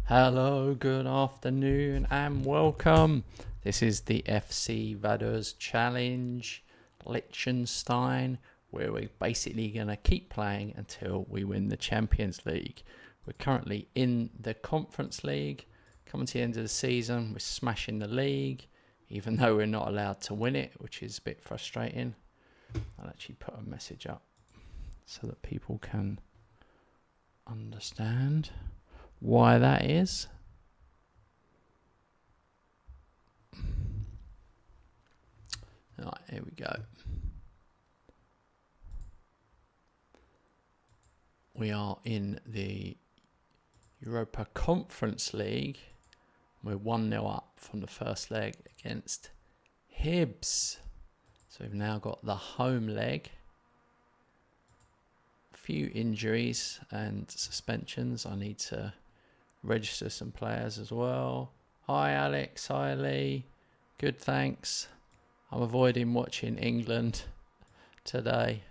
Hello, good afternoon and welcome. This is the FC Vaduz Challenge Liechtenstein, where we're basically going to keep playing until we win the Champions League. We're currently in the Conference League. Coming to the end of the season, we're smashing the league, even though we're not allowed to win it, which is a bit frustrating. I'll actually put a message up so that people can understand why that is. Alright, here we go. We are in the Europa Conference League. We're 1-0 up from the first leg against Hibs. So we've now got the home leg. A few injuries and suspensions. I need to register some players as well. Hi Alex, hi Lee. Good, thanks. I'm avoiding watching England today.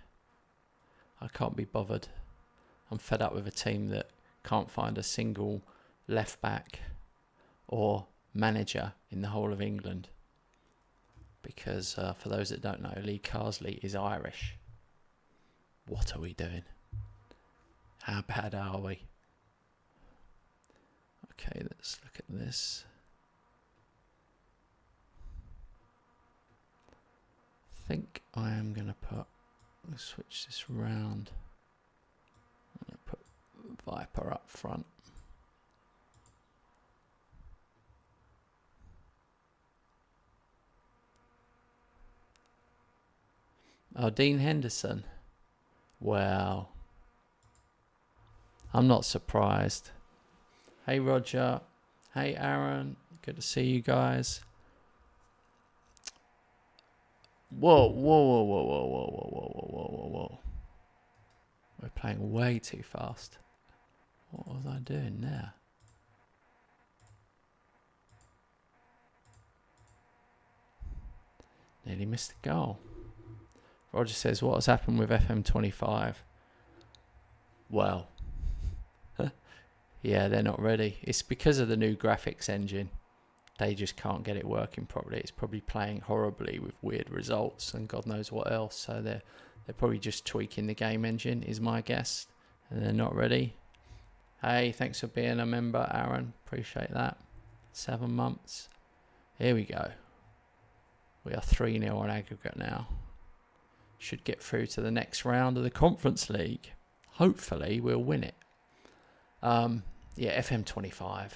I can't be bothered. I'm fed up with a team that can't find a single left back or manager in the whole of England. Because for those that don't know, Lee Carsley is Irish. What are we doing? How bad are we? Okay, let's look at this. I think I am going to switch this round. I'm going to put Viper up front. Oh, Dean Henderson. Wow. I'm not surprised. Hey Roger, hey Aaron, good to see you guys. Whoa, whoa, whoa, whoa, whoa, whoa, whoa, whoa, whoa, whoa, whoa. We're playing way too fast. What was I doing there? Nearly missed the goal. Roger says, what has happened with FM25? Well, yeah, they're not ready. It's because of the new graphics engine. They just can't get it working properly. It's probably playing horribly with weird results and God knows what else. So they're probably just tweaking the game engine, is my guess. And they're not ready. Hey, thanks for being a member, Aaron. Appreciate that. 7 months. Here we go. We are 3-0 on aggregate now. Should get through to the next round of the Conference League. Hopefully we'll win it. Yeah, FM25.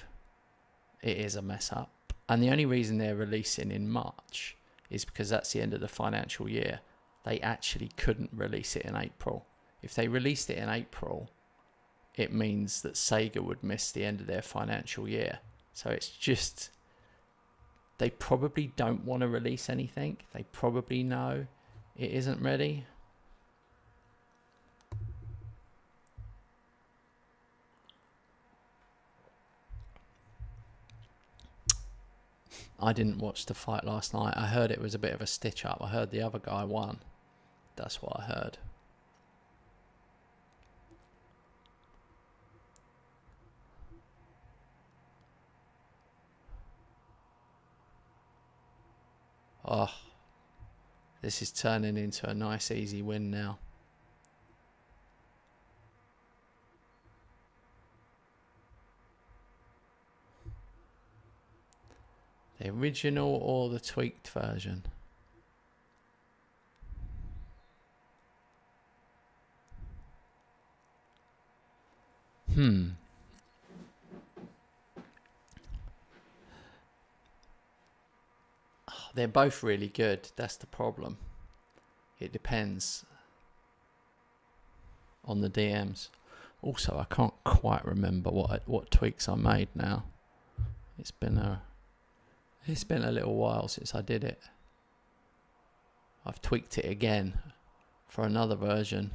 It is a mess up. And the only reason they're releasing in March is because that's the end of the financial year. They actually couldn't release it in April. If they released it in April, it means that Sega would miss the end of their financial year. So it's just, they probably don't want to release anything. They probably know it isn't ready. I didn't watch the fight last night. I heard it was a bit of a stitch up. I heard the other guy won. That's what I heard. Oh, this is turning into a nice easy win now. The original or the tweaked version? They're both really good. That's the problem. It depends on the DMs. Also, I can't quite remember what tweaks I made now. It's been a little while since I did it. I've tweaked it again for another version.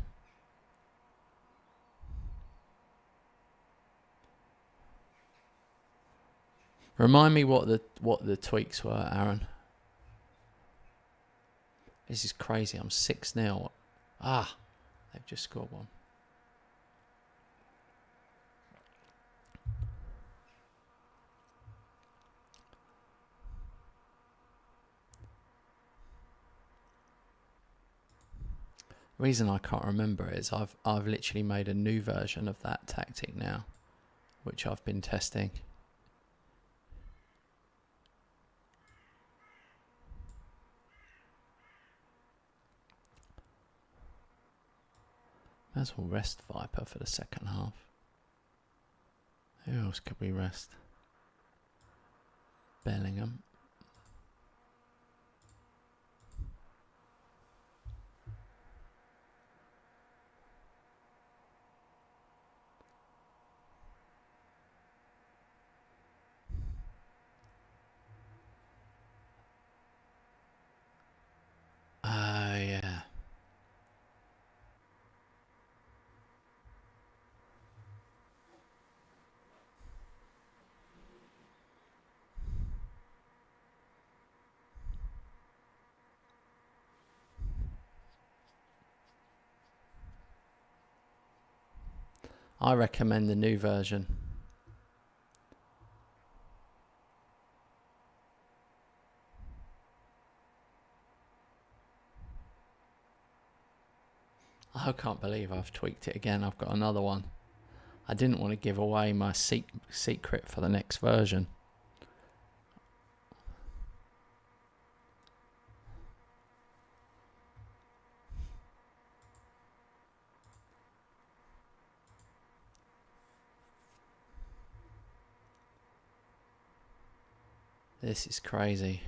Remind me what the tweaks were, Aaron. This is crazy. I'm 6-0. Ah, they've just scored one. Reason I can't remember is I've literally made a new version of that tactic now, which I've been testing. Might as well rest Viper for the second half. Who else could we rest? Bellingham. Oh, yeah. I recommend the new version. I can't believe I've tweaked it again. I've got another one. I didn't want to give away my secret for the next version. This is crazy.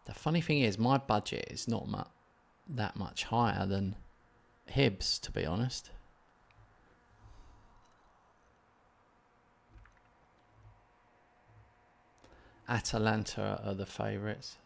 The funny thing is, my budget is not that much higher than Hibs, to be honest. Atalanta are the favourites.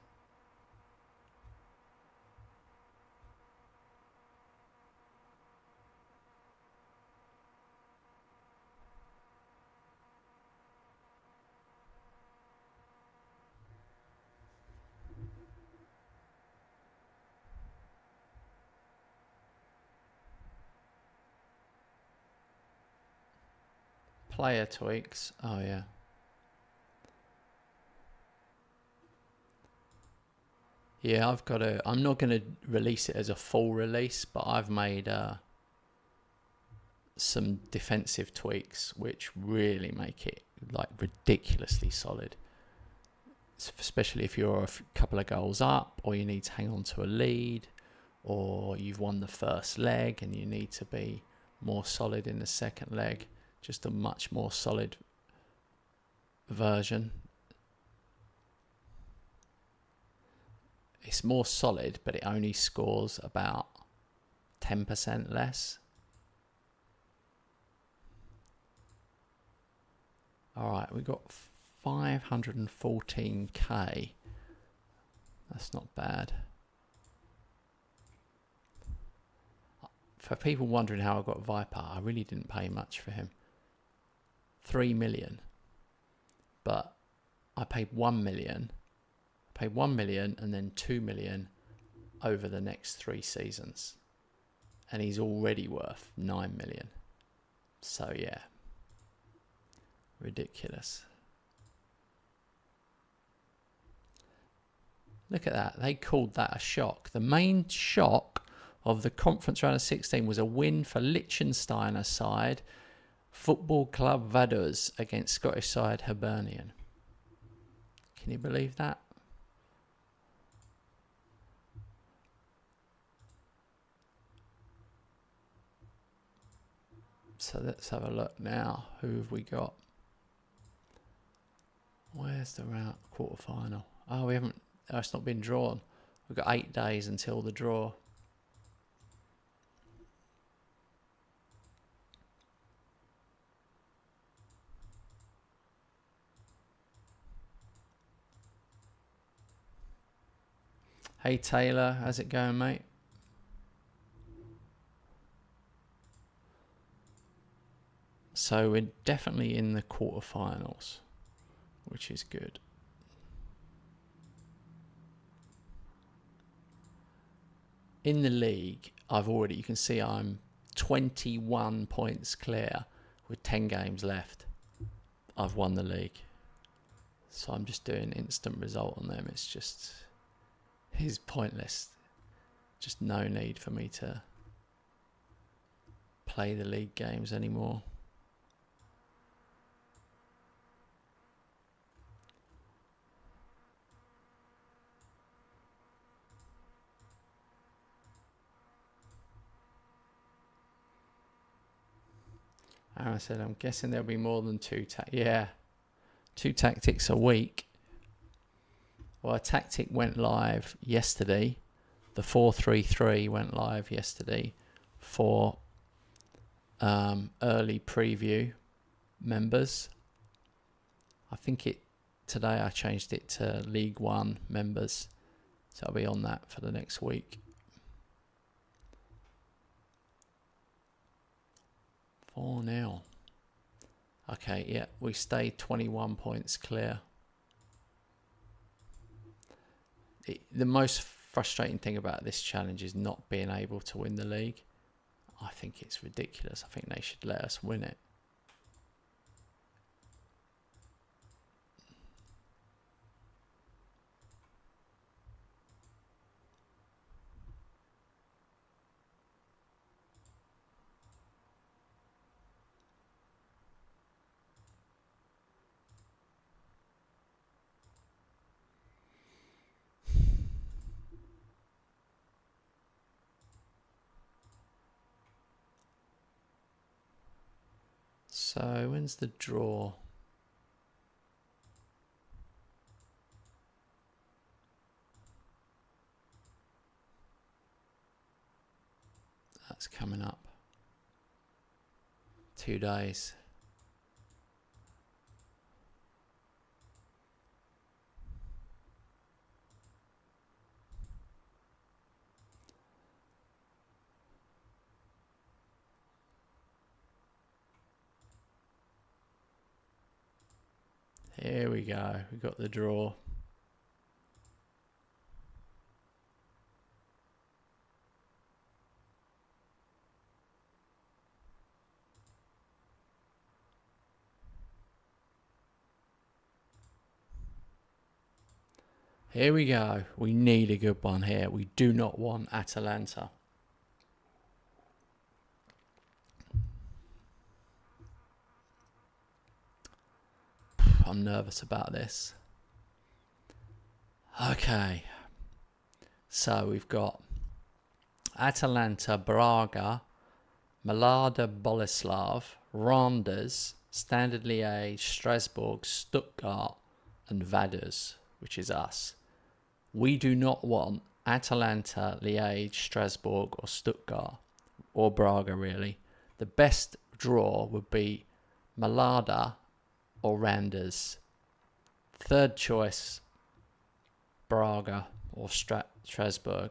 Player tweaks. Oh, yeah. Yeah, I'm not going to release it as a full release, but I've made some defensive tweaks which really make it like ridiculously solid. Especially if you're a couple of goals up, or you need to hang on to a lead, or you've won the first leg and you need to be more solid in the second leg. Just a much more solid version. It's more solid, but it only scores about 10% less. Alright, we got 514k. That's not bad. For people wondering how I got Viper, I really didn't pay much for him. 3 million. But I paid 1 million. I paid 1 million and then 2 million over the next 3 seasons. And he's already worth 9 million. So yeah. Ridiculous. Look at that. They called that a shock. The main shock of the conference round of 16 was a win for Liechtensteiner side Football Club Vaduz against Scottish side Hibernian. Can you believe that? So let's have a look now. Who have we got? Where's the round quarterfinal? Oh, we haven't. Oh, it's not been drawn. We've got 8 days until the draw. Hey Taylor, how's it going, mate? So we're definitely in the quarterfinals, which is good. In the league, you can see I'm 21 points clear with 10 games left. I've won the league. So I'm just doing instant result on them. It's pointless. Just no need for me to play the league games anymore. And I said, I'm guessing there'll be more than two tactics a week. Well, a tactic went live yesterday. The 4-3-3 went live yesterday for early preview members. I think today I changed it to League One members. So I'll be on that for the next week. 4-0. Okay, yeah, we stayed 21 points clear. The most frustrating thing about this challenge is not being able to win the league. I think it's ridiculous. I think they should let us win it. So when's the draw? That's coming up. 2 days. Here we go. We got the draw. Here we go. We need a good one here. We do not want Atalanta. I'm nervous about this. Okay. So we've got Atalanta, Braga, Malada, Boleslav, Randers, Standard Liège, Strasbourg, Stuttgart, and Vaduz, which is us. We do not want Atalanta, Liège, Strasbourg, or Stuttgart, or Braga, really. The best draw would be Malada or Randers. Third choice, Braga or Strasbourg.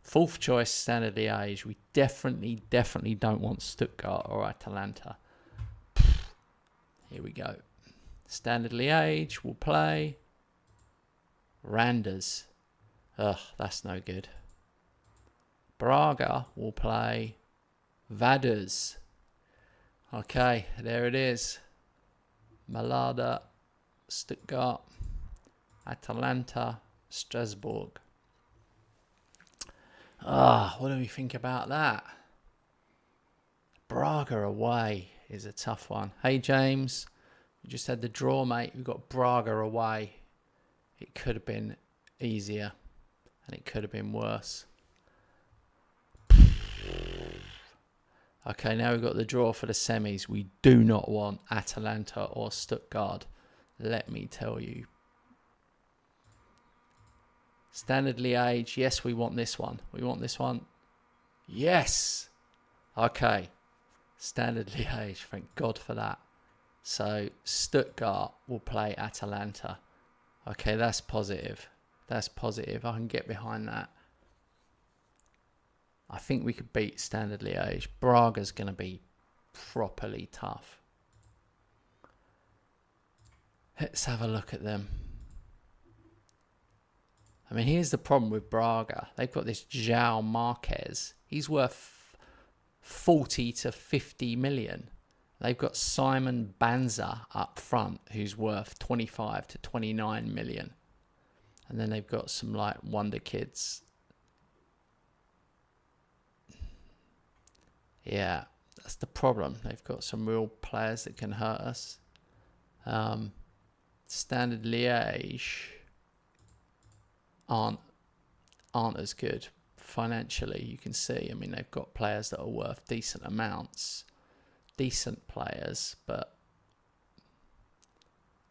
Fourth choice, Standard Liège. We definitely don't want Stuttgart or Atalanta. Here we go. Standard Liège will play Randers. Ugh, that's no good. Braga will play Vaduz. Okay, there it is. Malada, Stuttgart, Atalanta, Strasbourg. What do we think about that? Braga away is a tough one. Hey, James. We just had the draw, mate. We've got Braga away. It could have been easier and it could have been worse. Okay, now we've got the draw for the semis. We do not want Atalanta or Stuttgart. Let me tell you. Standard Liège. Yes, we want this one. We want this one. Yes. Okay. Standard Liège. Thank God for that. So Stuttgart will play Atalanta. Okay, that's positive. That's positive. I can get behind that. I think we could beat Standard Liège. Braga's going to be properly tough. Let's have a look at them. I mean, here's the problem with Braga. They've got this João Marques. He's worth 40 to 50 million. They've got Simon Banza up front, who's worth 25 to 29 million. And then they've got some like wonder kids. Yeah, that's the problem. They've got some real players that can hurt us. Standard Liège aren't as good financially, you can see. I mean, they've got players that are worth decent amounts. Decent players, but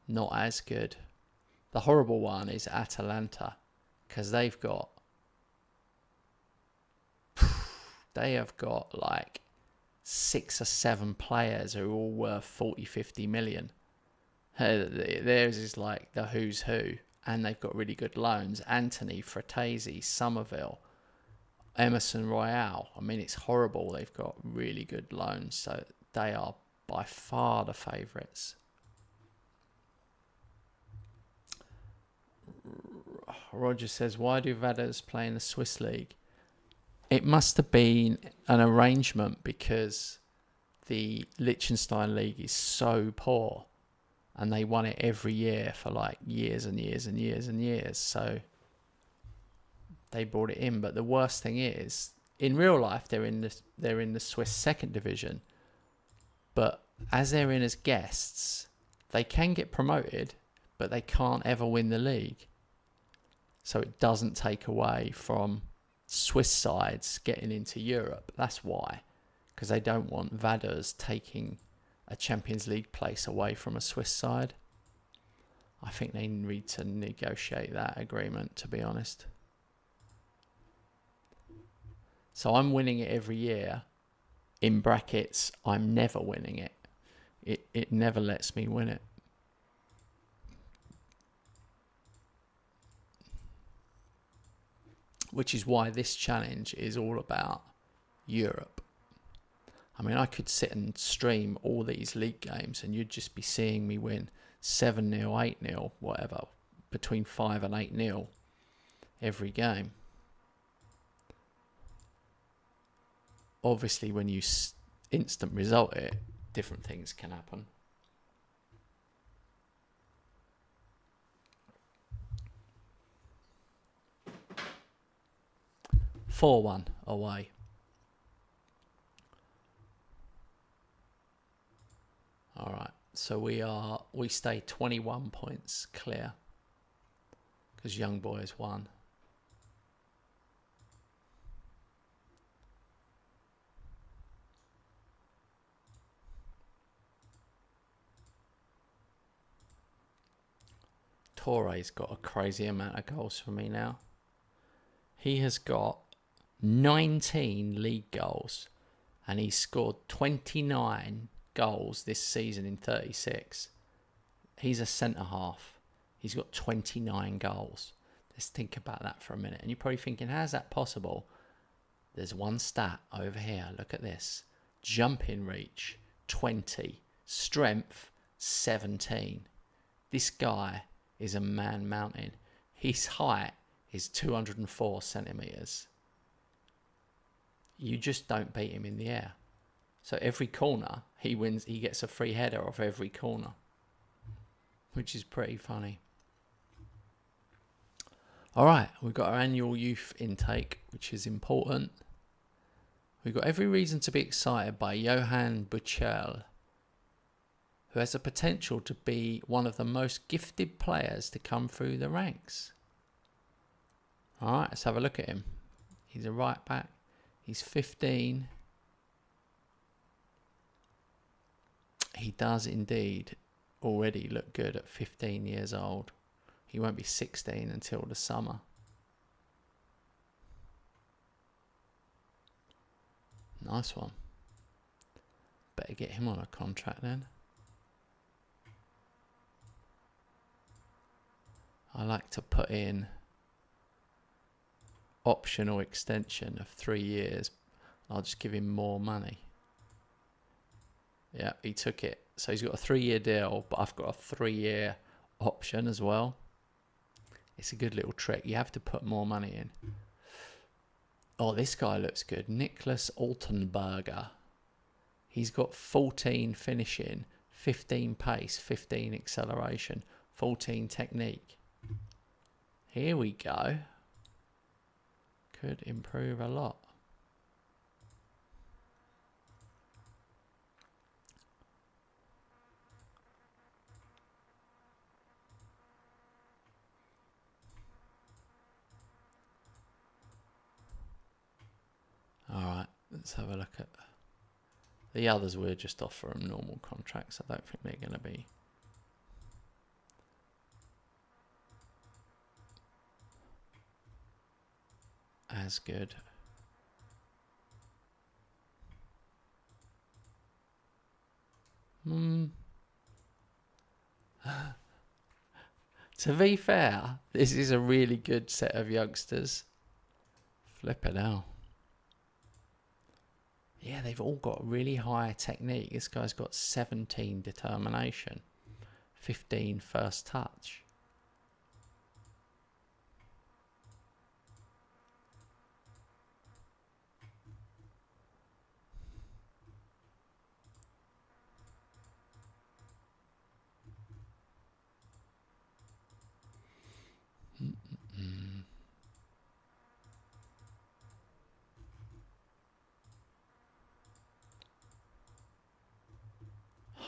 not as good. The horrible one is Atalanta, because they have got like 6 or 7 players who are all worth 40, 50 million. Theirs is like the who's who, and they've got really good loans. Anthony, Fratesi, Somerville, Emerson Royale. I mean, it's horrible. They've got really good loans, so they are by far the favourites. Roger says, why do Vaduz play in the Swiss League? It must have been an arrangement because the Liechtenstein League is so poor and they won it every year for like years and years and years and years. So they brought it in. But the worst thing is, in real life, they're in the Swiss second division. But as they're in as guests, they can get promoted, but they can't ever win the league. So it doesn't take away from Swiss sides getting into Europe. That's why. Because they don't want Vaduz taking a Champions League place away from a Swiss side. I think they need to negotiate that agreement, to be honest. So I'm winning it every year. In brackets, I'm never winning it. It never lets me win it. Which is why this challenge is all about Europe. I mean, I could sit and stream all these league games and you'd just be seeing me win 7-0, 8-0, whatever, between 5 and 8-0 every game. Obviously, when you instant result it, different things can happen. (4-1) away. All right, so we stay 21 points clear because Young Boys won. Torre's got a crazy amount of goals for me now. He has got 19 league goals and he's scored 29 goals this season in 36. He's a centre-half. He's got 29 goals. Let's think about that for a minute. And you're probably thinking, how's that possible? There's one stat over here. Look at this. Jumping reach, 20. Strength, 17. This guy is a man mountain. His height is 204 centimetres. You just don't beat him in the air. So every corner, he wins. He gets a free header off every corner, which is pretty funny. All right, we've got our annual youth intake, which is important. We've got every reason to be excited by Johan Buchel, who has the potential to be one of the most gifted players to come through the ranks. All right, let's have a look at him. He's a right back. He's 15. He does indeed already look good at 15 years old. He won't be 16 until the summer. Nice one. Better get him on a contract then. I like to put in optional extension of 3 years. I'll just give him more money. Yeah, he took it. So he's got a 3-year deal, but I've got a 3-year option as well. It's a good little trick. You have to put more money in. Oh, this guy looks good. Nicholas Altenberger. He's got 14 finishing, 15 pace, 15 acceleration, 14 technique. Here we go. Could improve a lot. Alright, let's have a look at the others. We'll just offer them normal contracts. I don't think they're going to be as good. To be fair, this is a really good set of youngsters. Flip it out. Yeah, they've all got really high technique. This guy's got 17 determination, 15 first touch.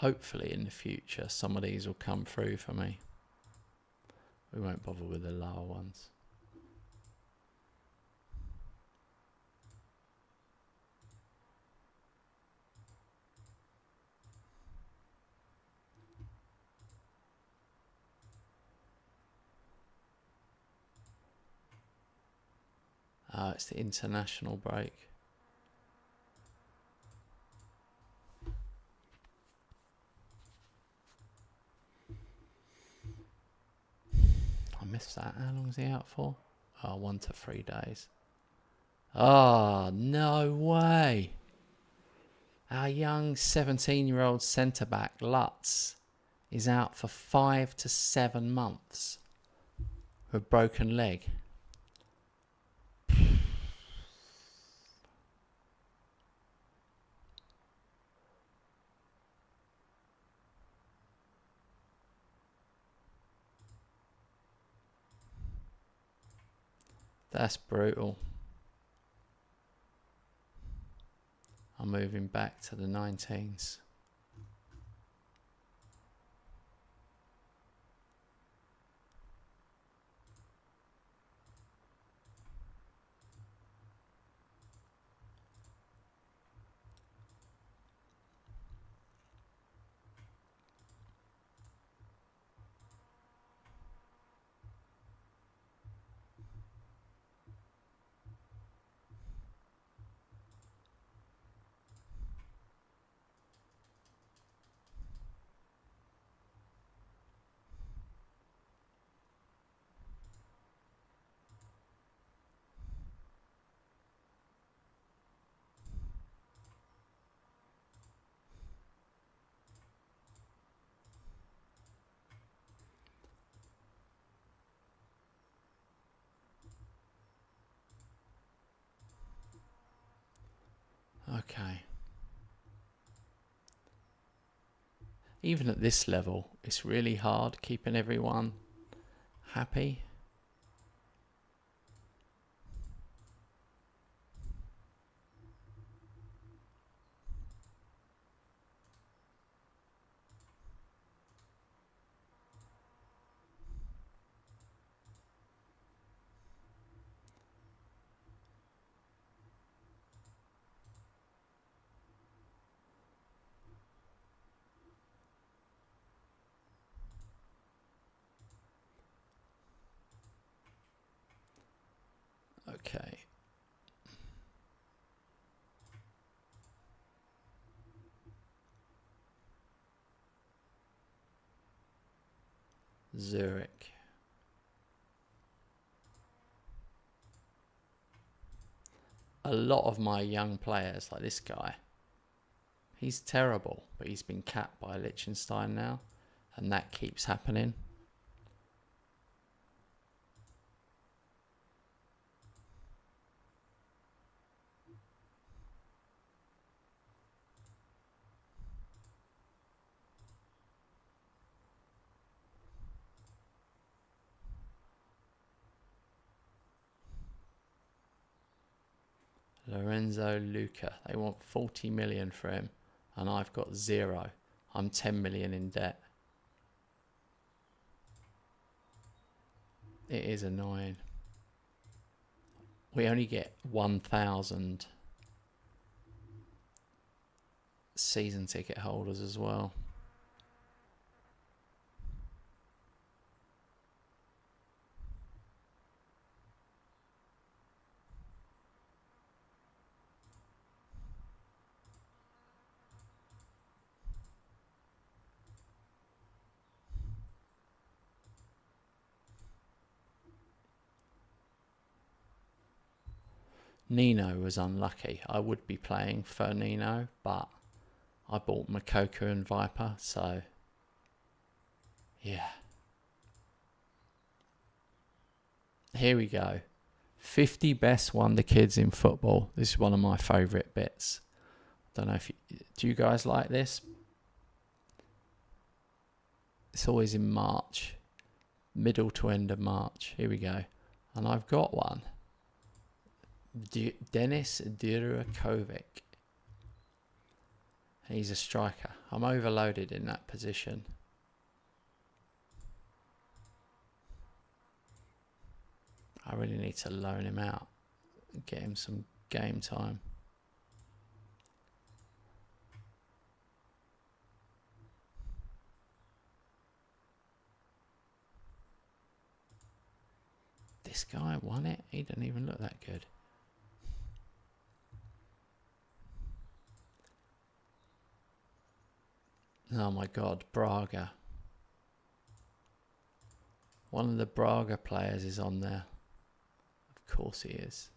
Hopefully in the future some of these will come through for me. We won't bother with the lower ones. Oh, it's the international break. I missed that. How long is he out for? Oh, 1 to 3 days. Oh, no way. Our young 17-year-old centre-back, Lutz, is out for 5 to 7 months with a broken leg. That's brutal. I'm moving back to the 19s. Okay. Even at this level, it's really hard keeping everyone happy. Okay. Zurich. A lot of my young players, like this guy, he's terrible, but he's been capped by Liechtenstein now, and that keeps happening. Lorenzo Luca. They want 40 million for him, and I've got 0. I'm 10 million in debt. It is annoying. We only get 1,000 season ticket holders as well. Nino was unlucky. I would be playing for Nino, but I bought Makoko and Viper, so yeah. Here we go. 50 best wonder kids in football. This is one of my favourite bits. Don't know if do you guys like this? It's always in March, middle to end of March. Here we go, and I've got one. Denis Durakovic. He's a striker. I'm overloaded in that position. I really need to loan him out and get him some game time. This guy won it. He didn't even look that good. Oh my God, Braga. One of the Braga players is on there. Of course he is.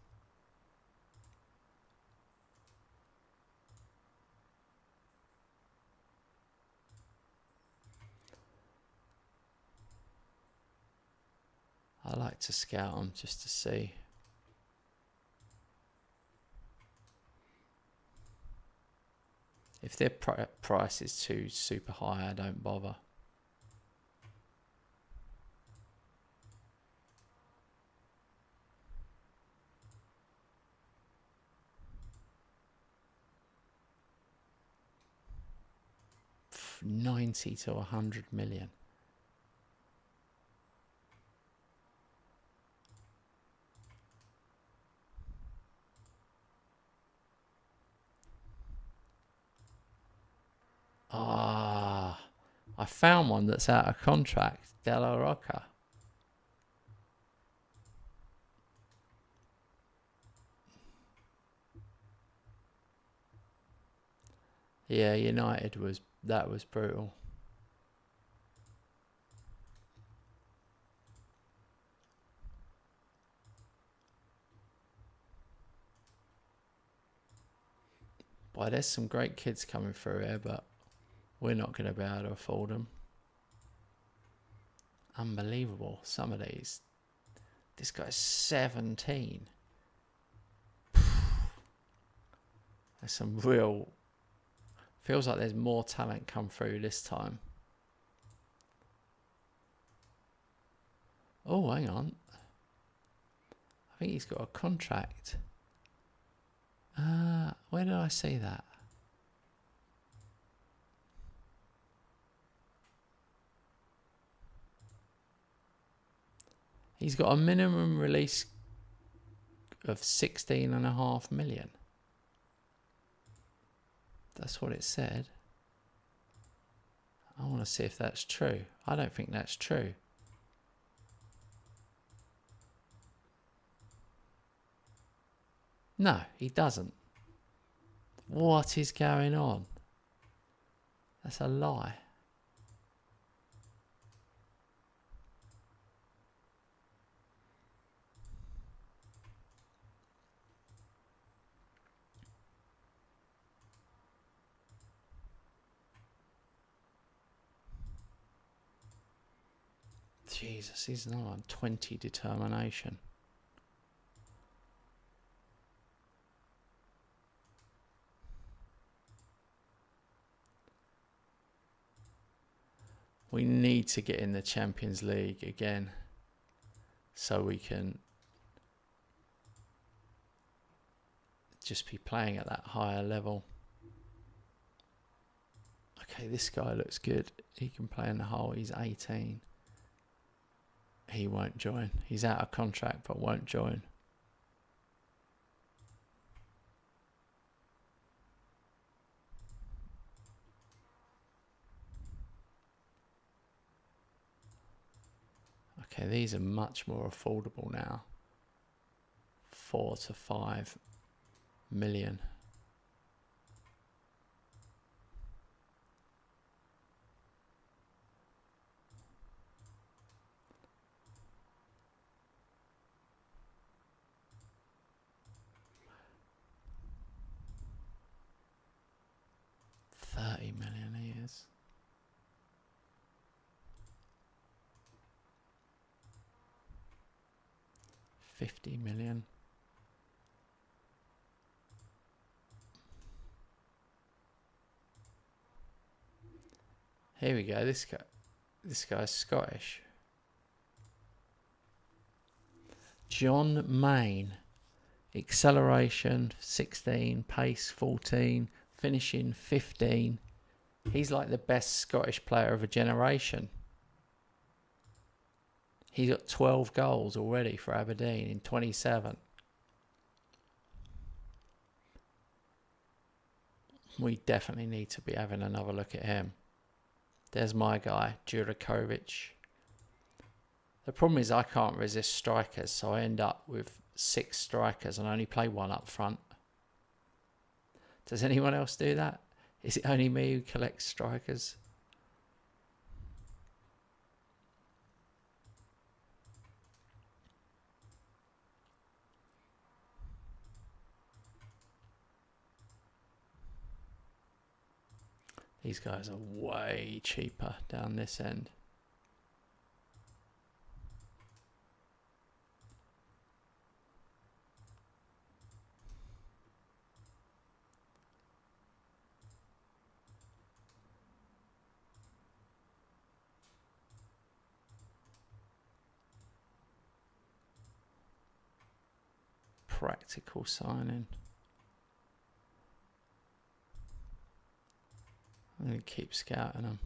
I like to scout them just to see. If their price is too super high, I don't bother. $90 to $100 million. I found one that's out of contract. Della Rocca. Yeah, United was brutal. Boy, there's some great kids coming through here, but we're not going to be able to afford them. Unbelievable. Some of these. This guy's 17. There's some real... Feels like there's more talent come through this time. Oh, hang on. I think he's got a contract. Where did I see that? He's got a minimum release of 16.5 million. That's what it said. I want to see if that's true. I don't think that's true. No, he doesn't. What is going on? That's a lie. Jesus, he's not on 20 determination. We need to get in the Champions League again so we can just be playing at that higher level. Okay, this guy looks good. He can play in the hole. He's 18. He won't join. He's out of contract but won't join. Okay, these are much more affordable now. 4 to 5 million. $30 million he is. $50 million. Here we go. This guy's Scottish. John Main. Acceleration 16, pace 14, finishing 15. He's like the best Scottish player of a generation. He's got 12 goals already for Aberdeen in 27. We definitely need to be having another look at him. There's my guy, Jurakovic. The problem is I can't resist strikers, so I end up with 6 strikers and only play 1 up front. Does anyone else do that? Is it only me who collects strikers? These guys are way cheaper down this end. Practical signing. I'm going to keep scouting them.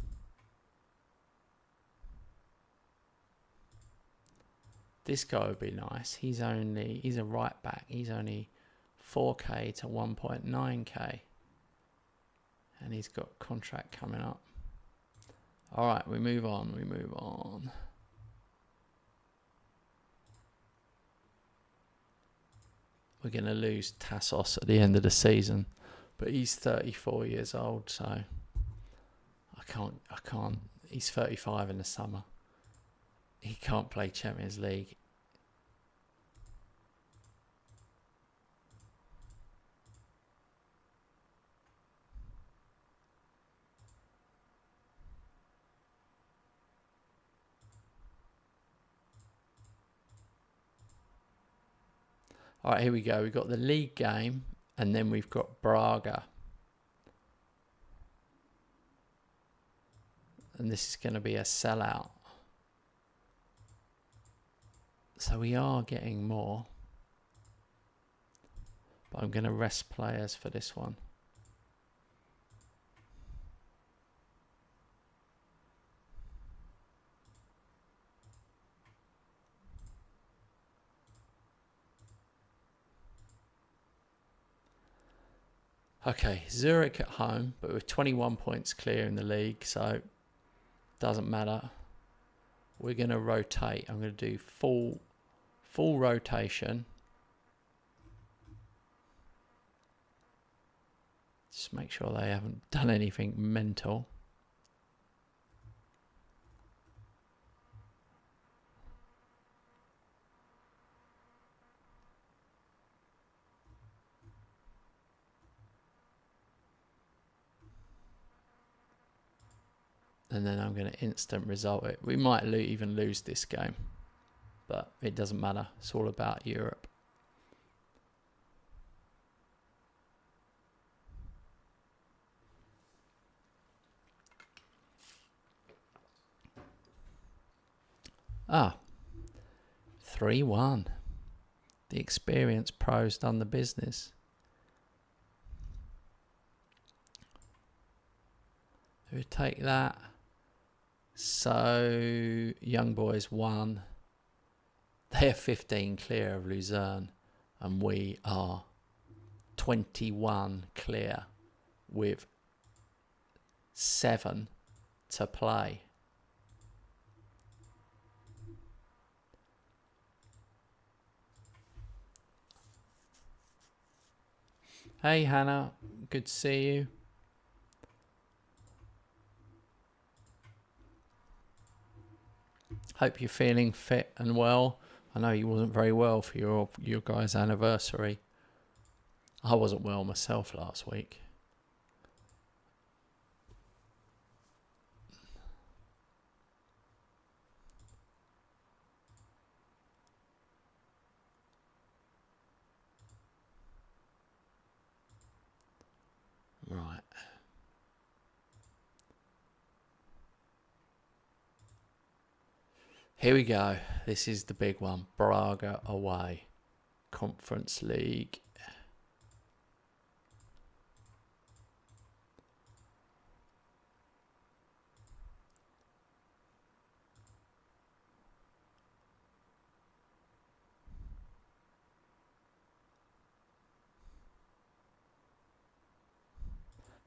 This guy would be nice. He's a right back. He's only 4k to 1.9k. And he's got a contract coming up. All right, we move on. We're going to lose Tassos at the end of the season. But he's 34 years old, so I can't. He's 35 in the summer. He can't play Champions League. All right, here we go. We've got the league game, and then we've got Braga. And this is going to be a sellout. So we are getting more. But I'm going to rest players for this one. Okay, Zurich at home, but with 21 points clear in the league, so doesn't matter. We're going to rotate. I'm going to do full rotation. Just make sure they haven't done anything mental. And then I'm going to instant result it. We might even lose this game, but it doesn't matter. It's all about Europe. Ah, 3-1. The experienced pros done the business. We take that. So Young Boys won. They're 15 clear of Luzerne, and we are 21 clear with 7 to play. Hey Hannah, good to see you. Hope you're feeling fit and well. I know you wasn't very well for your guys' anniversary. I wasn't well myself last week. Right. Here we go. This is the big one. Braga away. Conference League.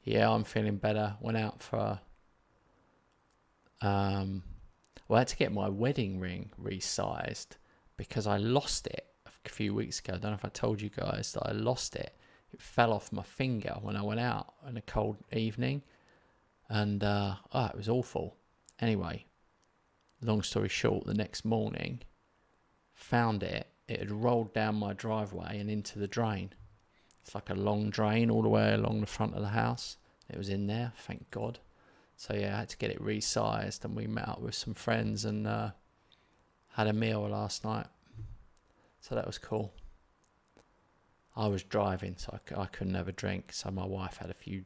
Yeah, I'm feeling better. Went out for well, I had to get my wedding ring resized because I lost it a few weeks ago. I don't know if I told you guys that I lost it. It fell off my finger when I went out on a cold evening, and it was awful. Anyway, long story short, the next morning, found it. It had rolled down my driveway and into the drain. It's like a long drain all the way along the front of the house. It was in there, thank God. So yeah, I had to get it resized, and we met up with some friends and had a meal last night. So that was cool. I was driving, so I couldn't have a drink. So my wife had a few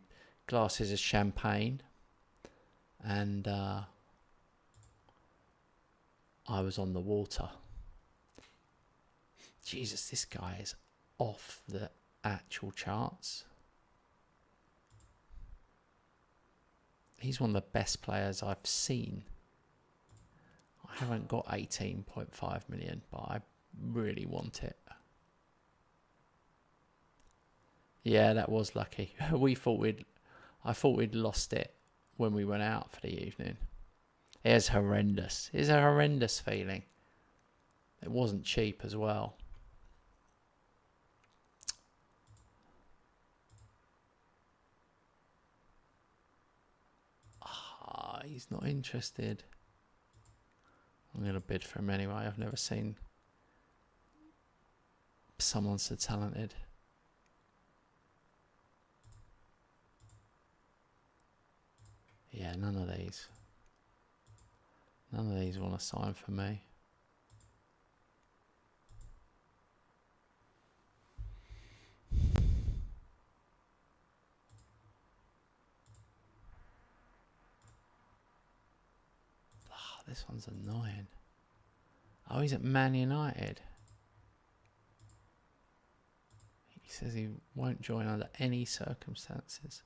glasses of champagne, and I was on the water. Jesus, this guy is off the actual charts. He's one of the best players I've seen. I haven't got 18.5 million, but I really want it. Yeah, that was lucky. I thought we'd lost it when we went out for the evening. It was horrendous. It's a horrendous feeling. It wasn't cheap as well. He's not interested. I'm going to bid for him anyway. I've never seen someone so talented. Yeah, none of these. None of these want to sign for me. This one's annoying. Oh, he's at Man United. He says he won't join under any circumstances.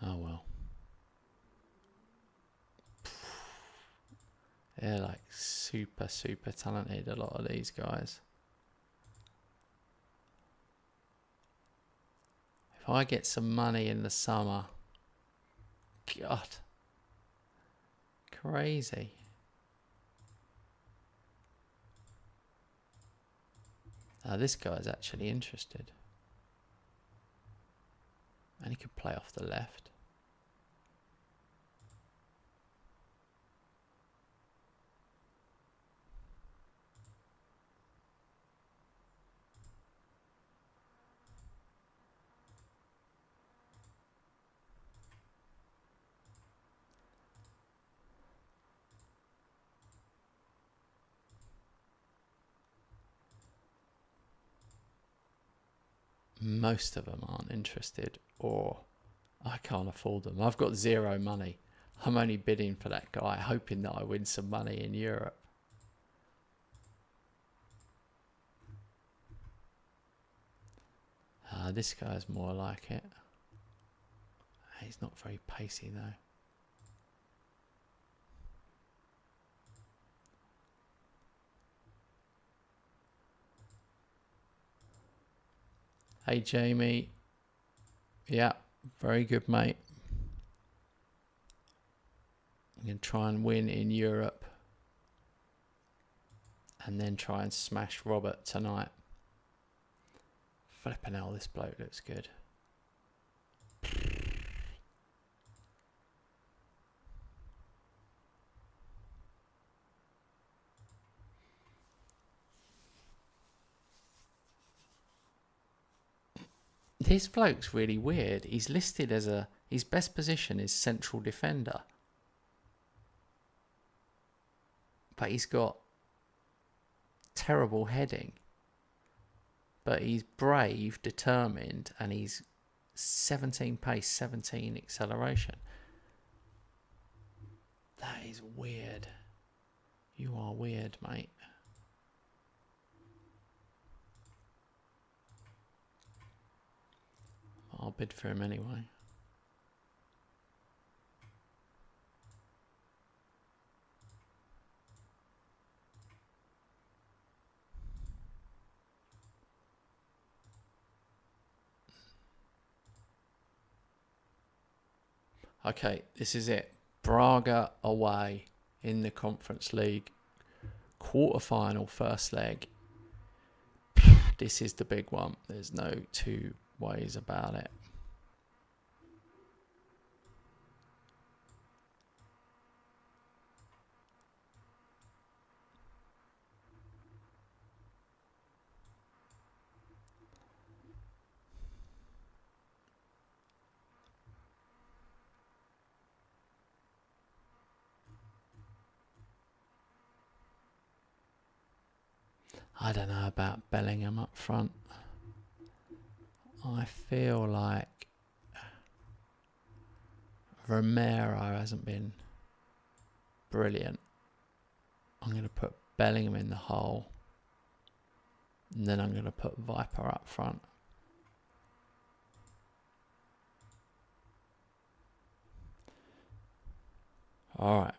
Oh well. They're like super talented, a lot of these guys. If I get some money in the summer, God, crazy. This guy's actually interested. And he could play off the left. Most of them aren't interested, or I can't afford them. I've got zero money. I'm only bidding for that guy, hoping that I win some money in Europe. No, this guy's more like it. He's not very pacey though. Hey Jamie. Yeah, very good mate. I'm going to try and win in Europe. And then try and smash Robert tonight. Flipping hell, this bloke looks good. This bloke's really weird. He's listed as his best position is central defender. But he's got terrible heading. But he's brave, determined, and he's 17 pace, 17 acceleration. That is weird. You are weird, mate. I'll bid for him anyway. Okay, this is it. Braga away in the Conference League. Quarter-final, first leg. This is the big one. There's no two ways about it. I don't know about Bellingham up front. I feel like Romero hasn't been brilliant. I'm going to put Bellingham in the hole. And then I'm going to put Viper up front. All right.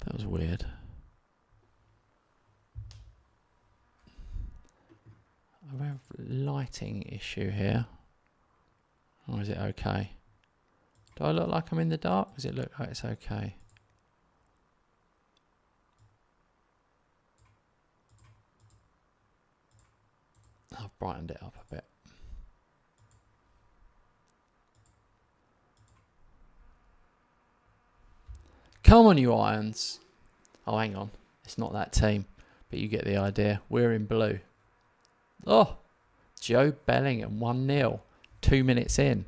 That was weird. I have a lighting issue here. Or is it okay? Do I look like I'm in the dark? Does it look like it's okay? I've brightened it up a bit. Come on, you Irons. Oh, hang on. It's not that team. But you get the idea. We're in blue. Oh, Joe Bellingham, 1-0. 2 minutes in.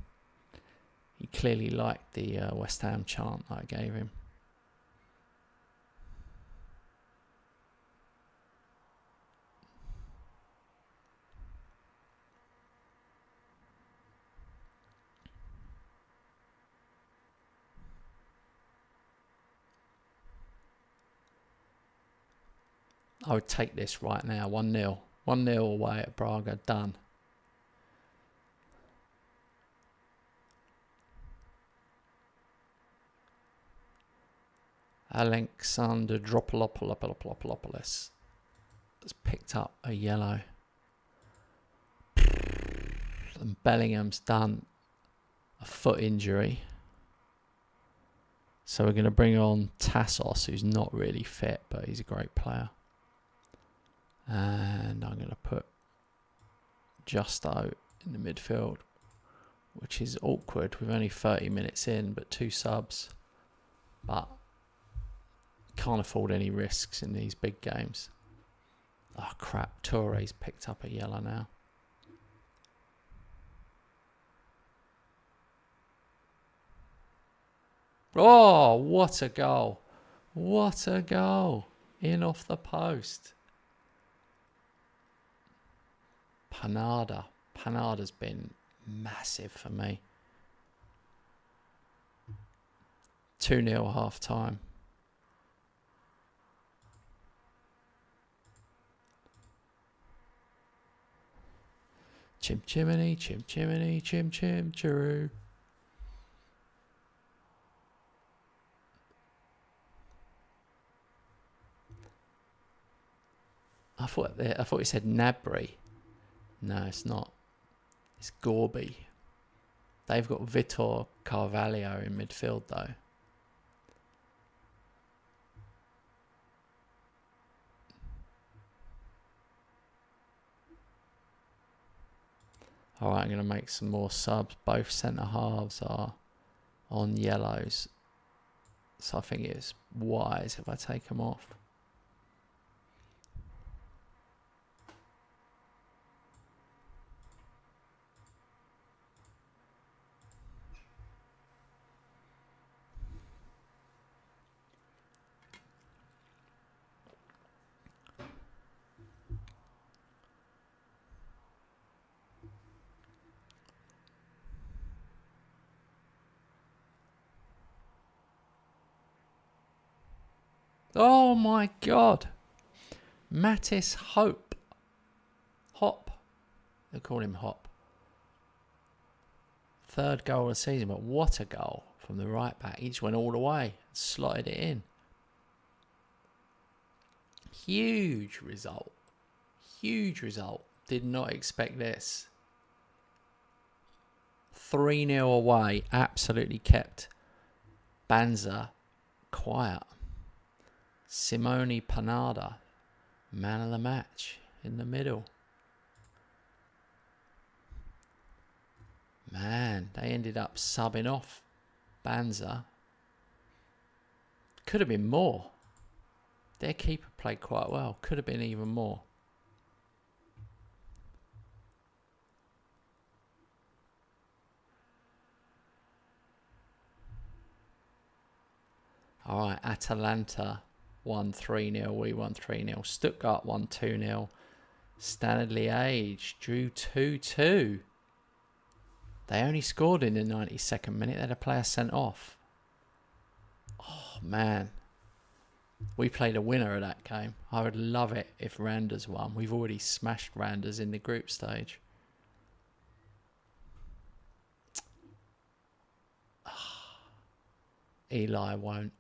He clearly liked the West Ham chant that I gave him. I would take this right now. 1-0. 1-0 away at Braga. Done. Alexander Dropolopoulos has picked up a yellow. And Bellingham's done a foot injury. So we're going to bring on Tassos, who's not really fit, but he's a great player. And I'm going to put Justo in the midfield, which is awkward with only 30 minutes in, but 2 subs. But can't afford any risks in these big games. Oh crap, Touré's picked up a yellow now. Oh, what a goal. What a goal. In off the post. Panada's been Massive for me. 2-0 half time. Chim chimney, chim chimney, chim chim chiroo. I thought it said Nabry. No, it's not. It's Gorby. They've got Vitor Carvalho in midfield though. Alright, I'm going to make some more subs. Both centre halves are on yellows. So I think it's wise if I take them off. Oh my God. Mattis Hop. They call him Hop. Third goal of the season, but what a goal from the right back. He just went all the way, slotted it in. Huge result. Huge result. Did not expect this. 3-0 away. Absolutely kept Banza quiet. Simone Panada, man of the match in the middle. Man, they ended up subbing off Banza. Could have been more. Their keeper played quite well. Could have been even more. All right, Atalanta won 3-0. We won 3-0. Stuttgart won 2-0. Standard Liège drew 2-2. They only scored in the 92nd minute. They had a player sent off. Oh, man. We played a winner of that game. I would love it if Randers won. We've already smashed Randers in the group stage. Eli won't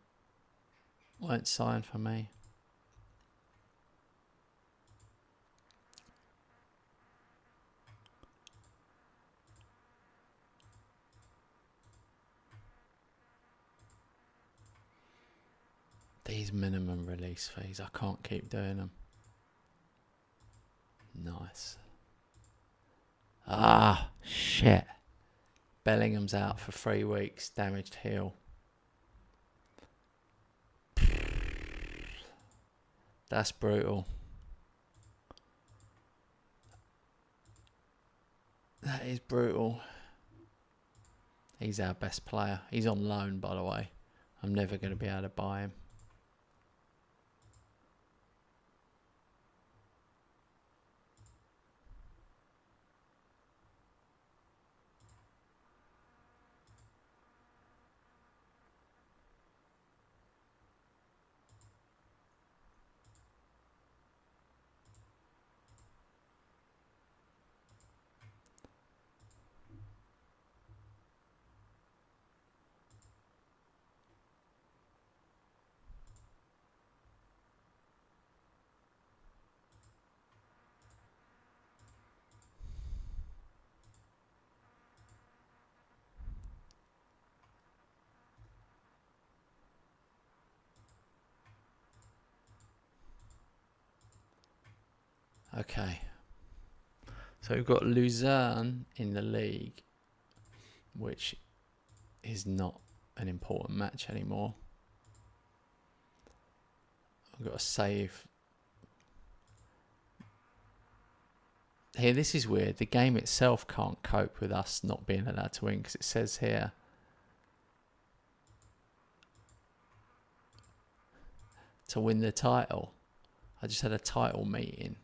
sign for me. These minimum release fees, I can't keep doing them. Nice. Ah, shit. Bellingham's out for 3 weeks, damaged heel. That's brutal. That is brutal. He's our best player. He's on loan, by the way. I'm never going to be able to buy him. Okay. So we've got Luzerne in the league, which is not an important match anymore. I've got to save. Here, this is weird. The game itself can't cope with us not being allowed to win because it says here to win the title. I just had a title meeting.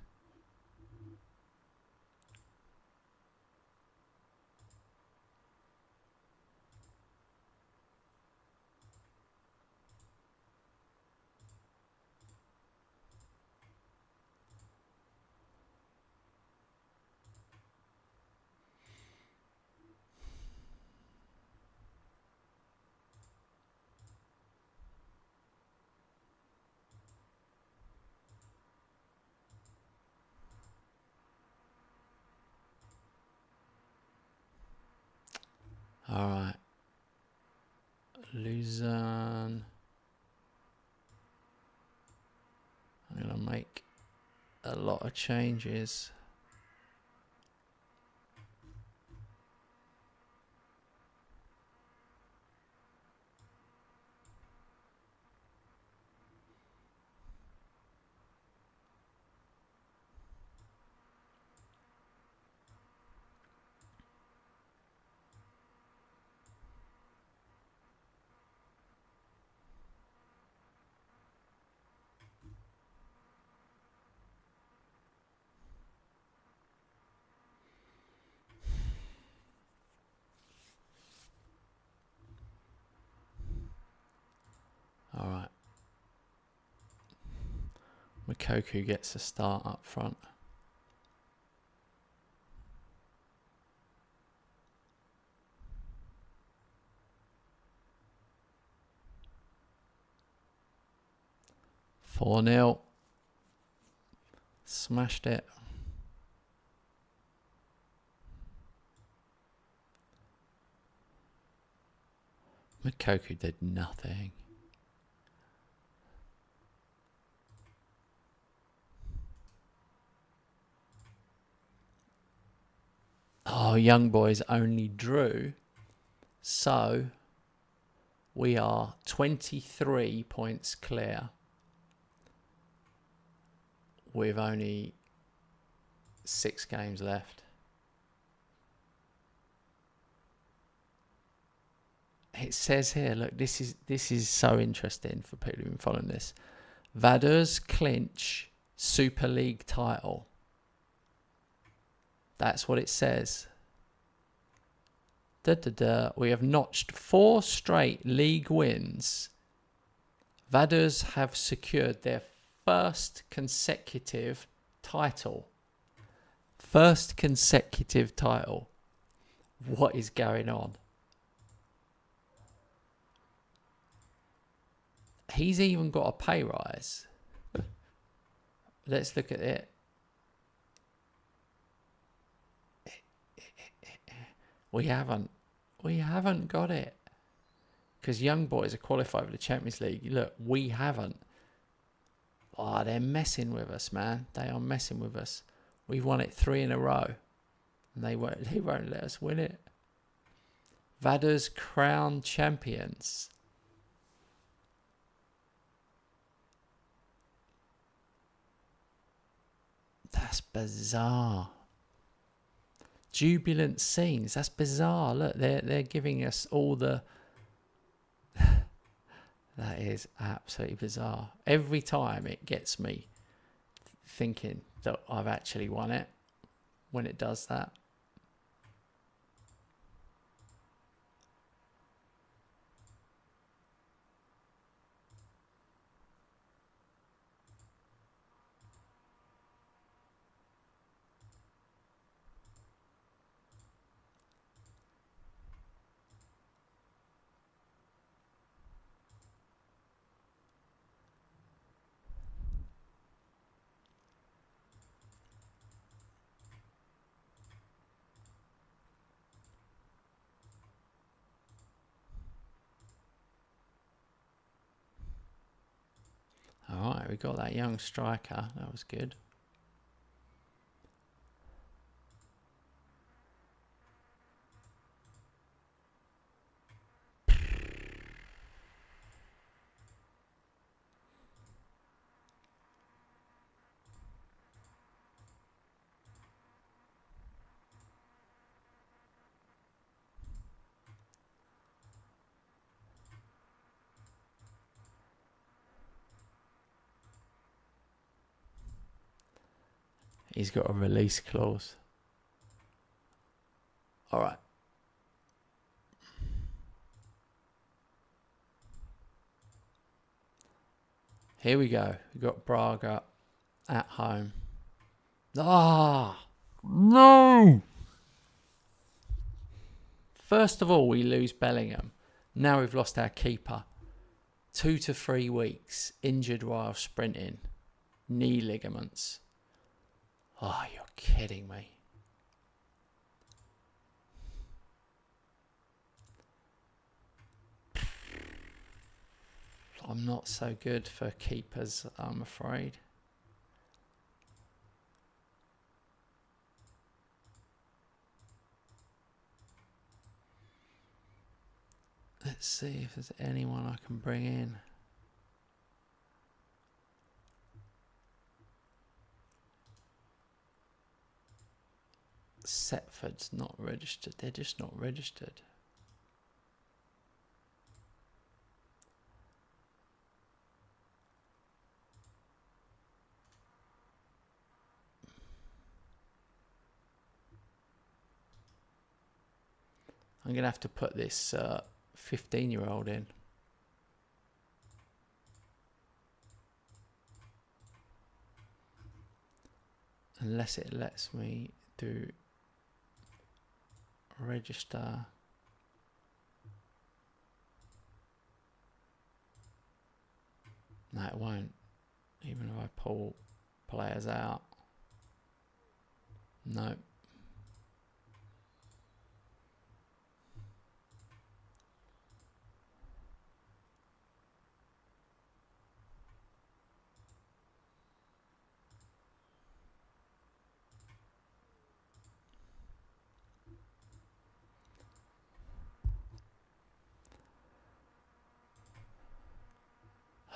All right. Luzon. I'm going to make a lot of changes. All right. Makoku gets a start up front. Four 0. Smashed it. Makoku did nothing. Oh, Young Boys only drew. So we are 23 points clear with only 6 games left. It says here, look, this is so interesting for people who've been following this. Vaduz clinch Super League title. That's what it says. We have notched 4 straight league wins. Vaduz have secured their first consecutive title. First consecutive title. What is going on? He's even got a pay rise. Let's look at it. We haven't got it. Because Young Boys are qualified for the Champions League. Look, we haven't. Oh, they're messing with us, man. They are messing with us. We've won it 3 in a row. And they won't let us win it. Vaduz crown champions. That's bizarre. Jubilant scenes. That's bizarre. Look, they're giving us all the... That is absolutely bizarre. Every time it gets me thinking that I've actually won it when it does that. All right, we got that young striker. That was good. He's got a release clause. All right. Here we go. We've got Braga at home. Ah, no. First of all, we lose Bellingham. Now we've lost our keeper. 2 to 3 weeks. Injured while sprinting. Knee ligaments. Oh, you're kidding me. I'm not so good for keepers, I'm afraid. Let's see if there's anyone I can bring in. Setford's not registered. They're just not registered. I'm going to have to put this 15-year-old in. Unless it lets me do register. No, it won't. Even if I pull players out. No.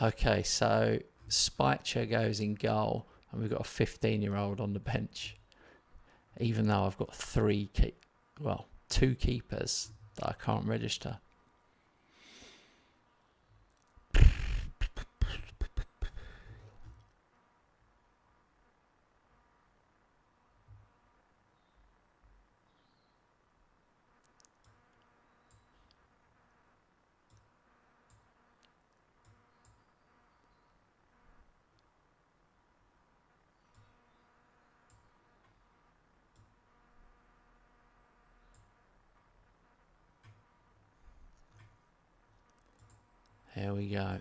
Okay, so Speicher goes in goal, and we've got a 15-year-old on the bench. Even though I've got two keepers that I can't register. Here we go.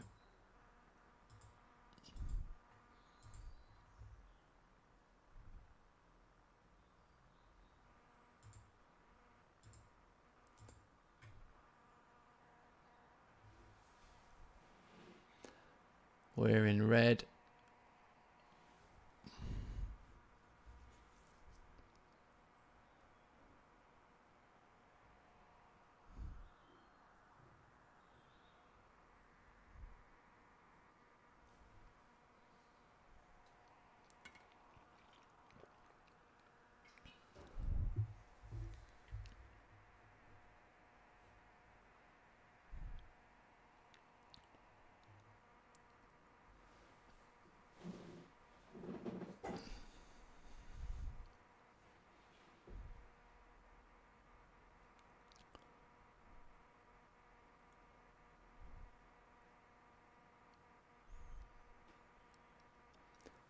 We're in red.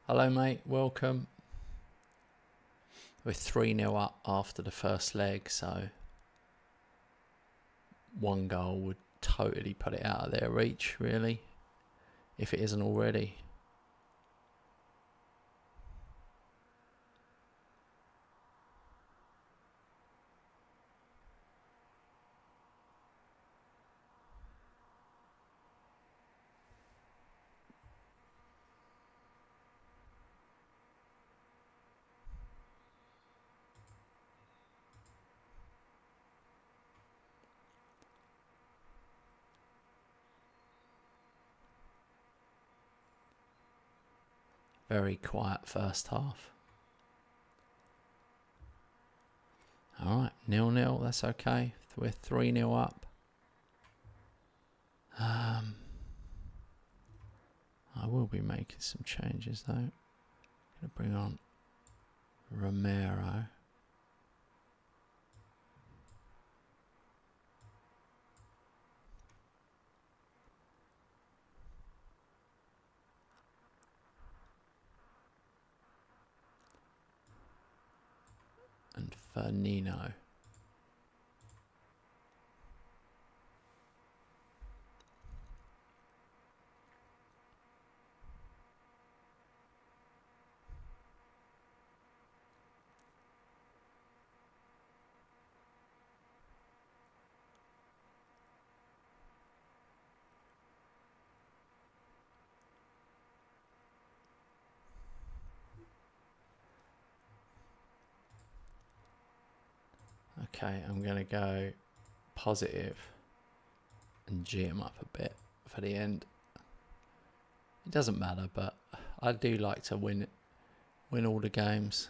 Hello, mate. Welcome. We're 3-0 up after the first leg, so one goal would totally put it out of their reach, really, if it isn't already. Very quiet first half. Alright, 0-0, that's okay. We're 3-0 up. I will be making some changes though. Gonna bring on Romero. And Fernino. Okay, I'm going to go positive and G him up a bit for the end. It doesn't matter, but I do like to win all the games.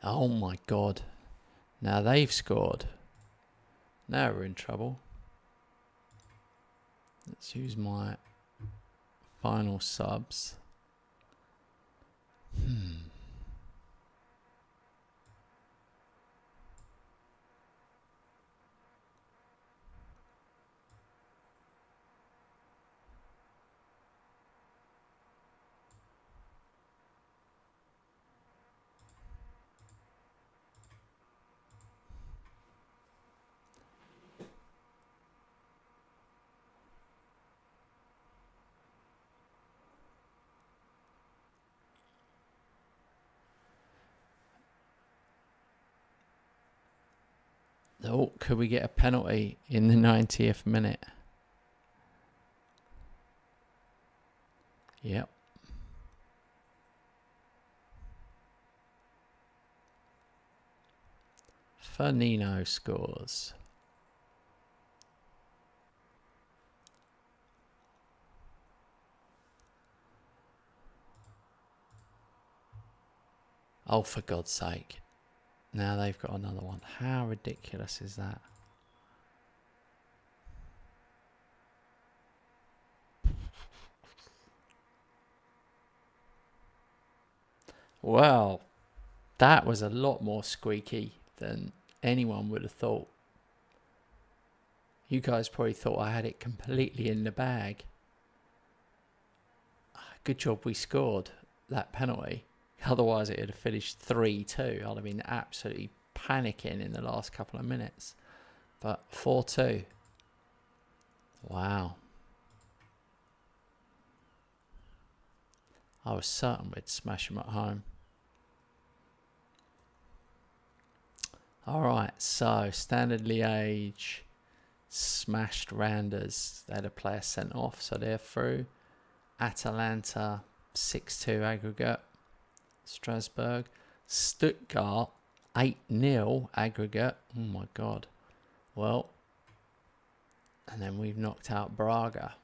Oh my God. Now they've scored. Now we're in trouble. Let's use my final subs. Oh, could we get a penalty in the 90th minute? Yep. Firmino scores. Oh, for God's sake. Now they've got another one. How ridiculous is that? Well, that was a lot more squeaky than anyone would have thought. You guys probably thought I had it completely in the bag. Good job we scored that penalty. Otherwise it would have finished 3-2. I'd have been absolutely panicking in the last couple of minutes. But 4-2. Wow. I was certain we'd smash them at home. Alright, so Standard Liège smashed Randers. They had a player sent off, so they're through. Atalanta 6-2 aggregate. Strasbourg. Stuttgart 8-0 aggregate. Oh my God. Well, and then we've knocked out Braga.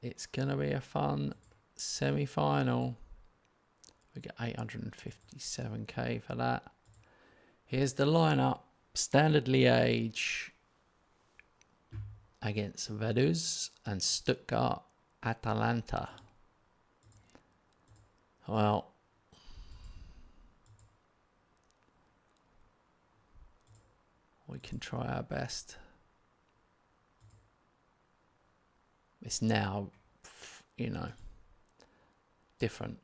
It's going to be a fun semi-final. We get 857k for that. Here's the lineup. Standard Liège against Vaduz and Stuttgart Atalanta. Well, we can try our best. It's now, you know, different.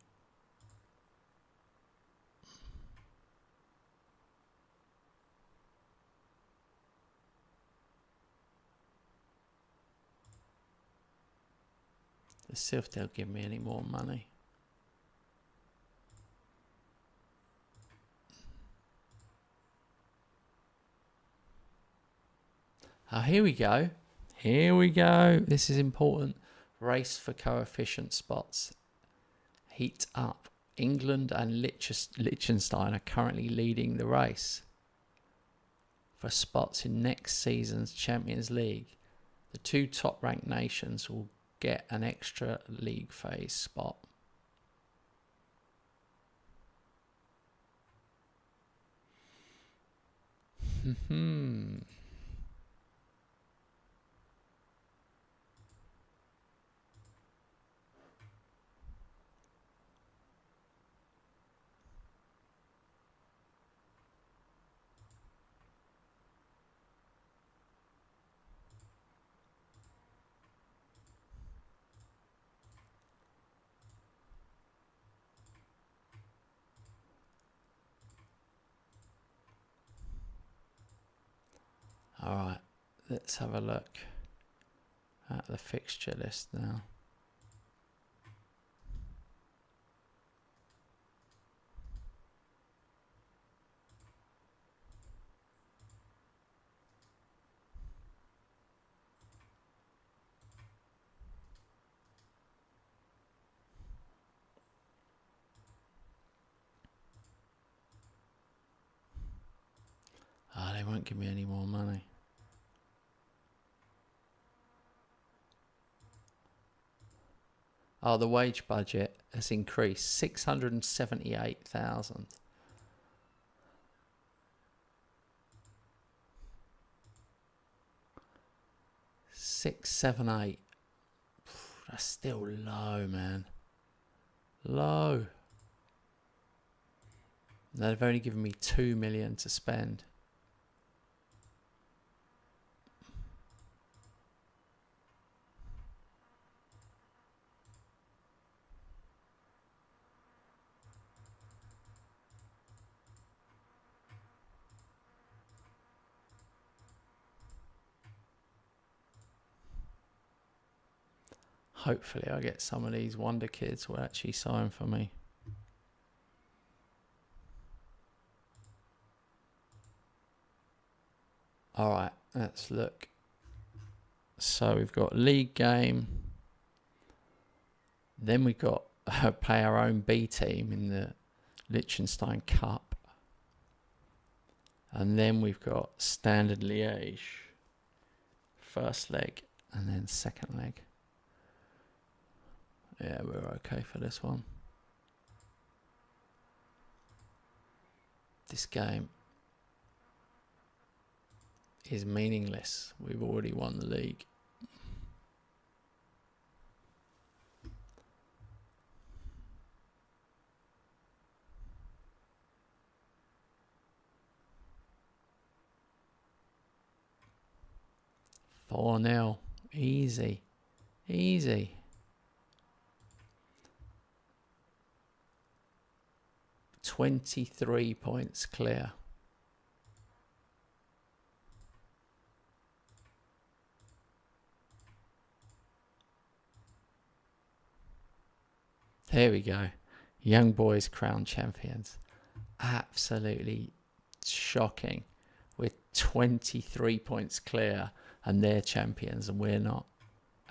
Let's see if they'll give me any more money. Oh, here we go. Here we go. This is important. Race for coefficient spots. Heat up. England and Liechtenstein are currently leading the race for spots in next season's Champions League. The two top-ranked nations will get an extra league phase spot. All right, let's have a look at the fixture list now. they won't give me any more money. Oh, the wage budget has increased 678,000. 678. That's still low, man. Low. They've only given me 2 million to spend. Hopefully I get some of these wonder kids will actually sign for me. Alright, let's look. So we've got league game. Then we've got play our own B team in the Liechtenstein Cup. And then we've got Standard Liège. First leg and then second leg. Yeah, we're okay for this one. This game is meaningless. We've already won the league. Four 0. Easy. Easy. 23 points clear. There we go. Young boys crowned champions. Absolutely shocking. We're 23 points clear and they're champions and we're not.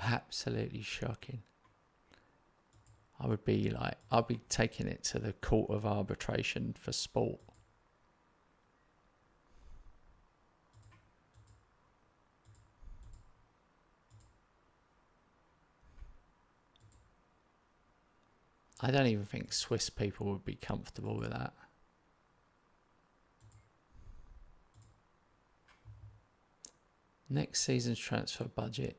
Absolutely shocking. I'd be taking it to the court of arbitration for sport. I don't even think Swiss people would be comfortable with that. Next season's transfer budget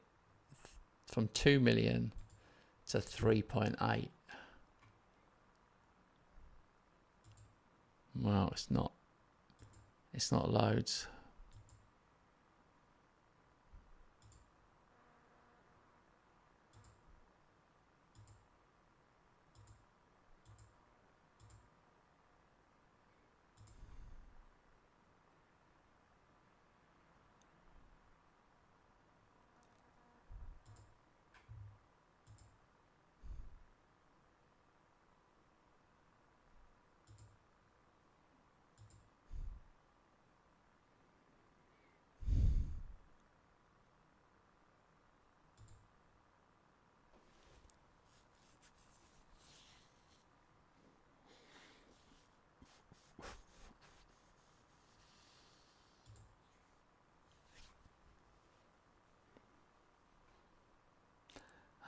from 2 million to 3.8. Well, it's not loads.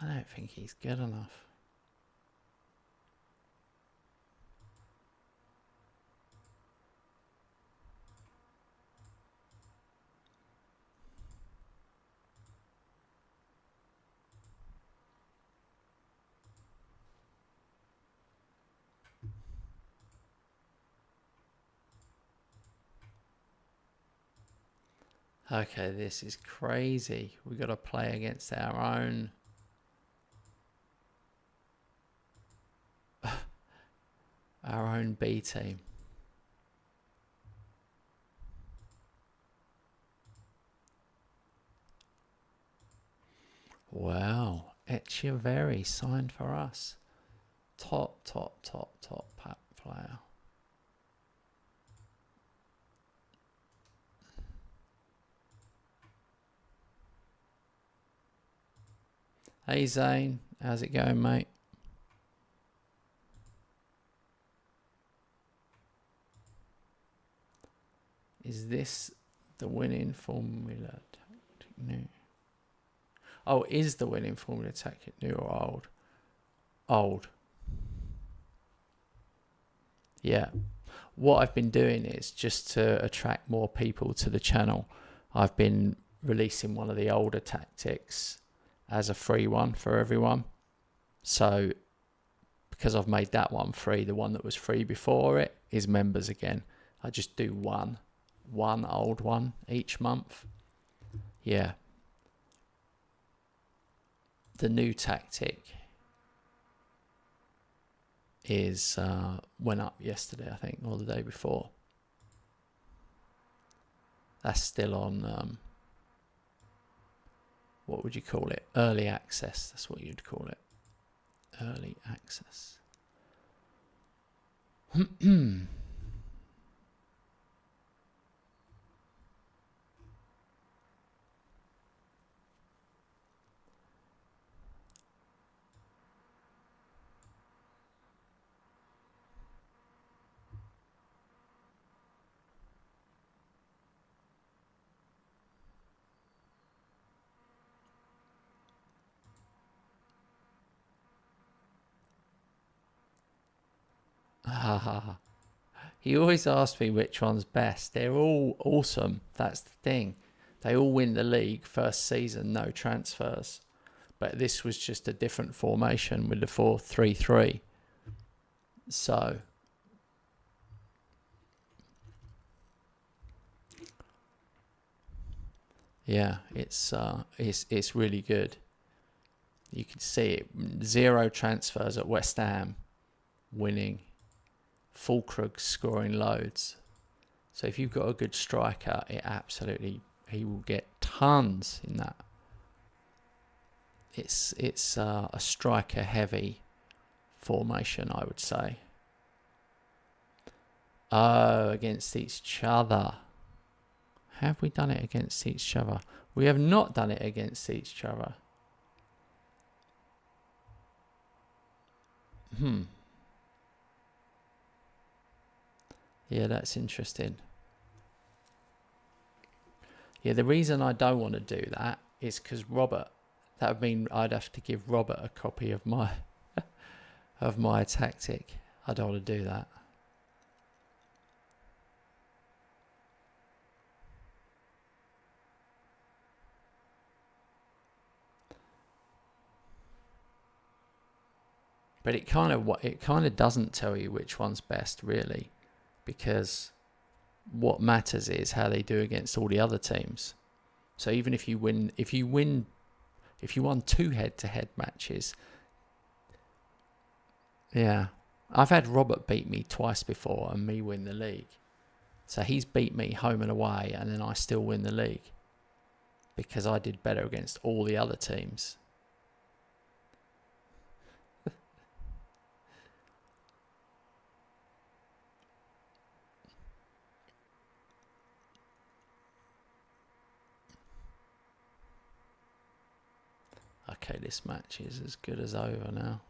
I don't think he's good enough. Okay, this is crazy. We've got to play against our own B team. Wow, Echeverry signed for us. Top player. Hey Zane, how's it going, mate? Is this The winning formula tactic new. Oh, is the winning formula tactic new or old? Old. Yeah. What I've been doing is, just to attract more people to the channel, I've been releasing one of the older tactics as a free one for everyone. So because I've made that one free, the one that was free before it is members again. I just do one old one each month. Yeah. The new tactic is went up yesterday, I think, or the day before. That's still on what would you call it? Early access. That's what you'd call it. Early access. He always asks me which one's best. They're all awesome. That's the thing. They all win the league first season, no transfers. But this was just a different formation with the 4-3-3. So yeah, it's really good. You can see it. 0 transfers at West Ham, winning. Fulkrug scoring loads. So if you've got a good striker, he will get tons in that. It's a striker heavy formation, I would say. Oh, against each other. Have we done it against each other? We have not done it against each other. Yeah, that's interesting. Yeah, the reason I don't want to do that is because Robert, that would mean I'd have to give Robert a copy of my of my tactic. I don't want to do that. But it kind of doesn't tell you which one's best, really, because what matters is how they do against all the other teams. So even if you won 2 head-to-head matches, yeah, I've had Robert beat me twice before and me win the league. So he's beat me home and away, and then I still win the league because I did better against all the other teams. Okay, this match is as good as over now.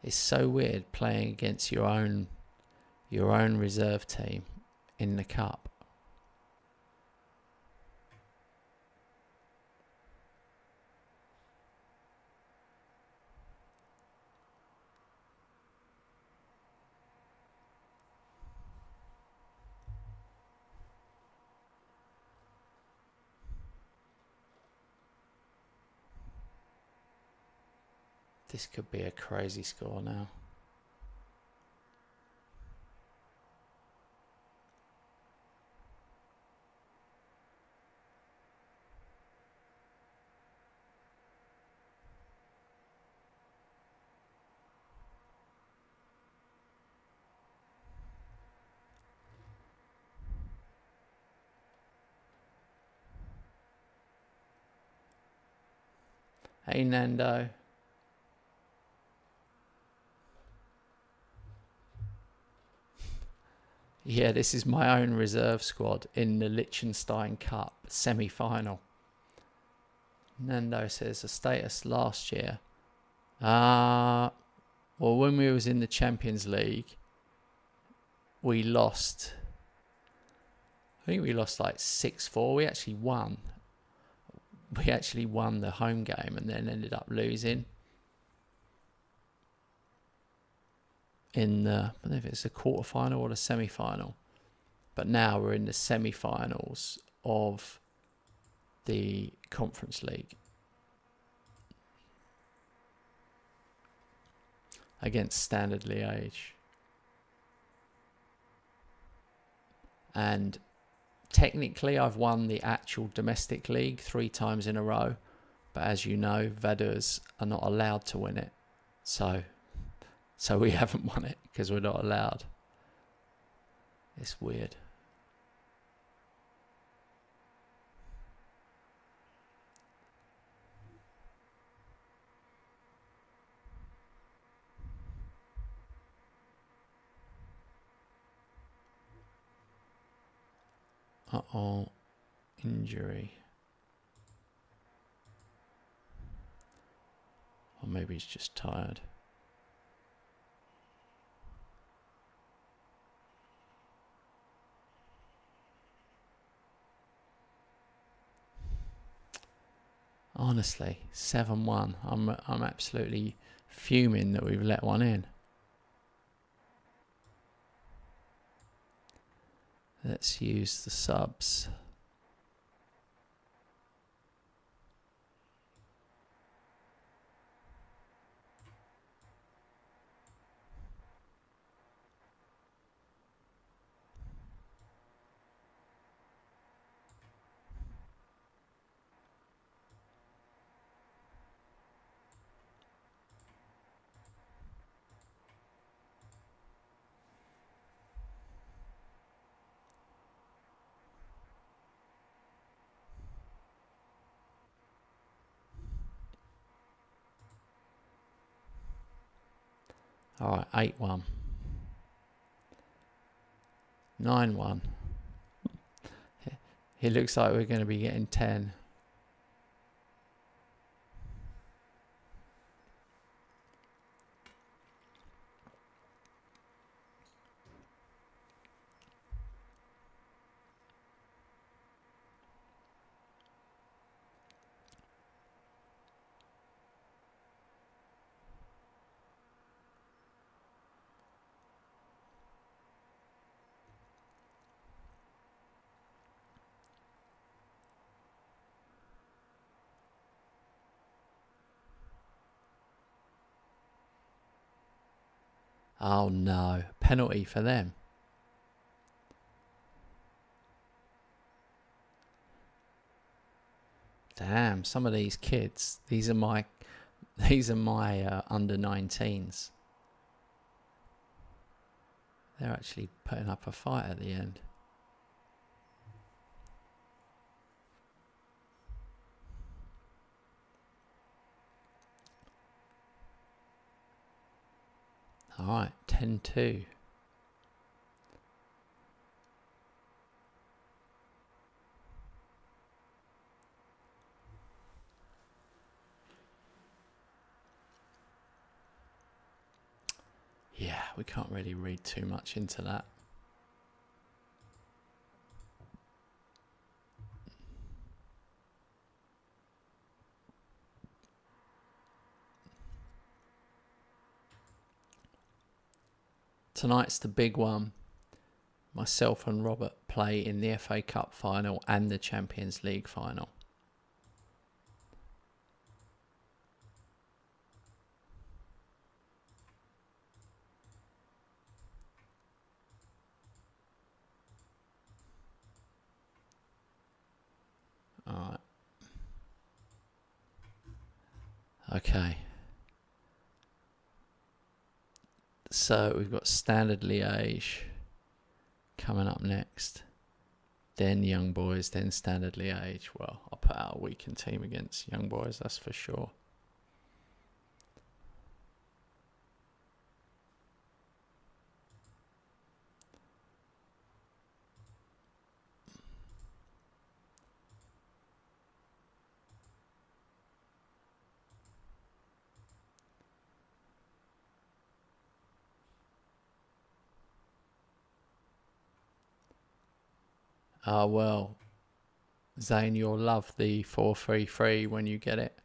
It's so weird playing against your own reserve team in the cup. This could be a crazy score now. Hey Nando. Yeah, this is my own reserve squad in the Liechtenstein Cup semi-final. Nando says the status last year. Well, when we was in the Champions League, we lost. I think we lost like 6-4. We actually won. We actually won the home game and then ended up losing in the, I don't know if it's the quarter-final or the semi-final. But now we're in the semi-finals of the Conference League against Standard Liège. And technically I've won the actual domestic league 3 times in a row, but as you know, Vaduz are not allowed to win it. So we haven't won it because we're not allowed. It's weird. Uh-oh. Injury. Or maybe he's just tired. Honestly, 7-1. I'm absolutely fuming that we've let one in. Let's use the subs. All right, 8-1. 9-1. It looks like we're going to be getting 10. Oh no, penalty for them. Damn, some of these kids, these are my under 19s. They're actually putting up a fight at the end. All right, 10-2. Yeah, we can't really read too much into that. Tonight's the big one. Myself and Robert play in the FA Cup final and the Champions League final. All right. Okay. So we've got Standard Liège coming up next. Then Young Boys, then Standard Liège. Well, I'll put out a weakened team against Young Boys, that's for sure. Well, Zane, you'll love the 433 when you get it.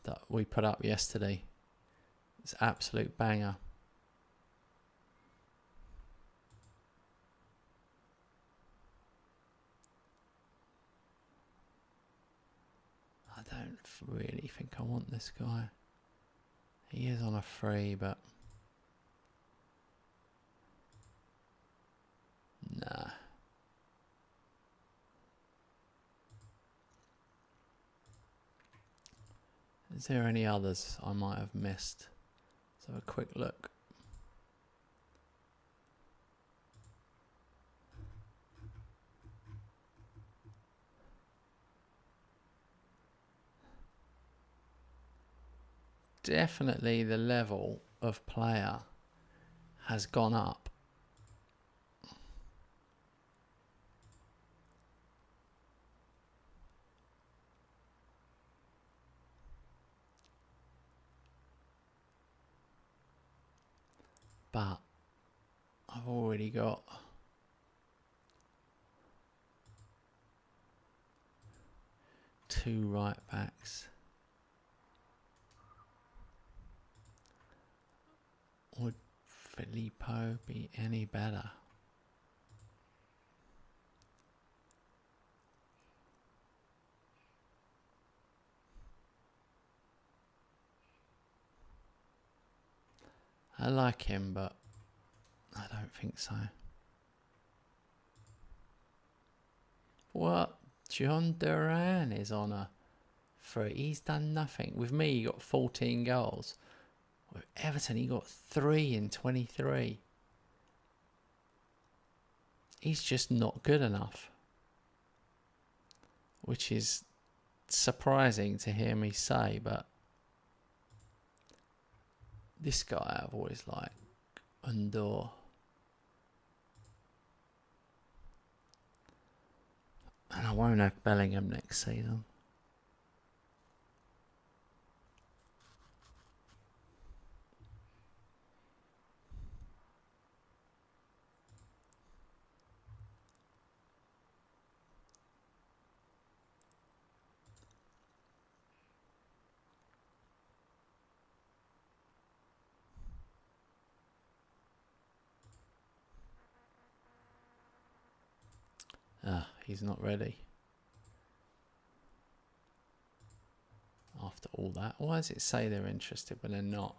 That we put up yesterday. It's absolute banger. I don't really think I want this guy. He is on a free, but nah. Is there any others I might have missed? Let's have a quick look. Definitely the level of player has gone up. But I've already got two right backs. Would Filippo be any better? I like him, but I don't think so. What? John Duran is on a free. He's done nothing. With me, he got 14 goals. With Everton, he got 3 in 23. He's just not good enough. Which is surprising to hear me say, but this guy I've always liked, Undor. And I won't have Bellingham next season. He's not ready. After all that, why does it say they're interested when they're not?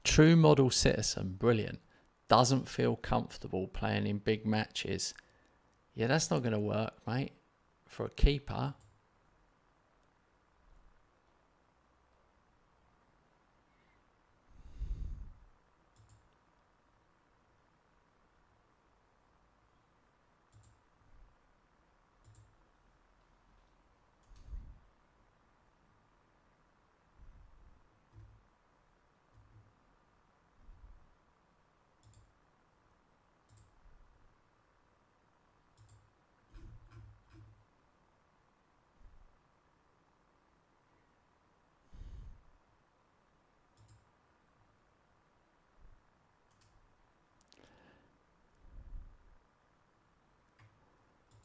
True model citizen, brilliant. Doesn't feel comfortable playing in big matches. Yeah, that's not going to work, mate. For a keeper.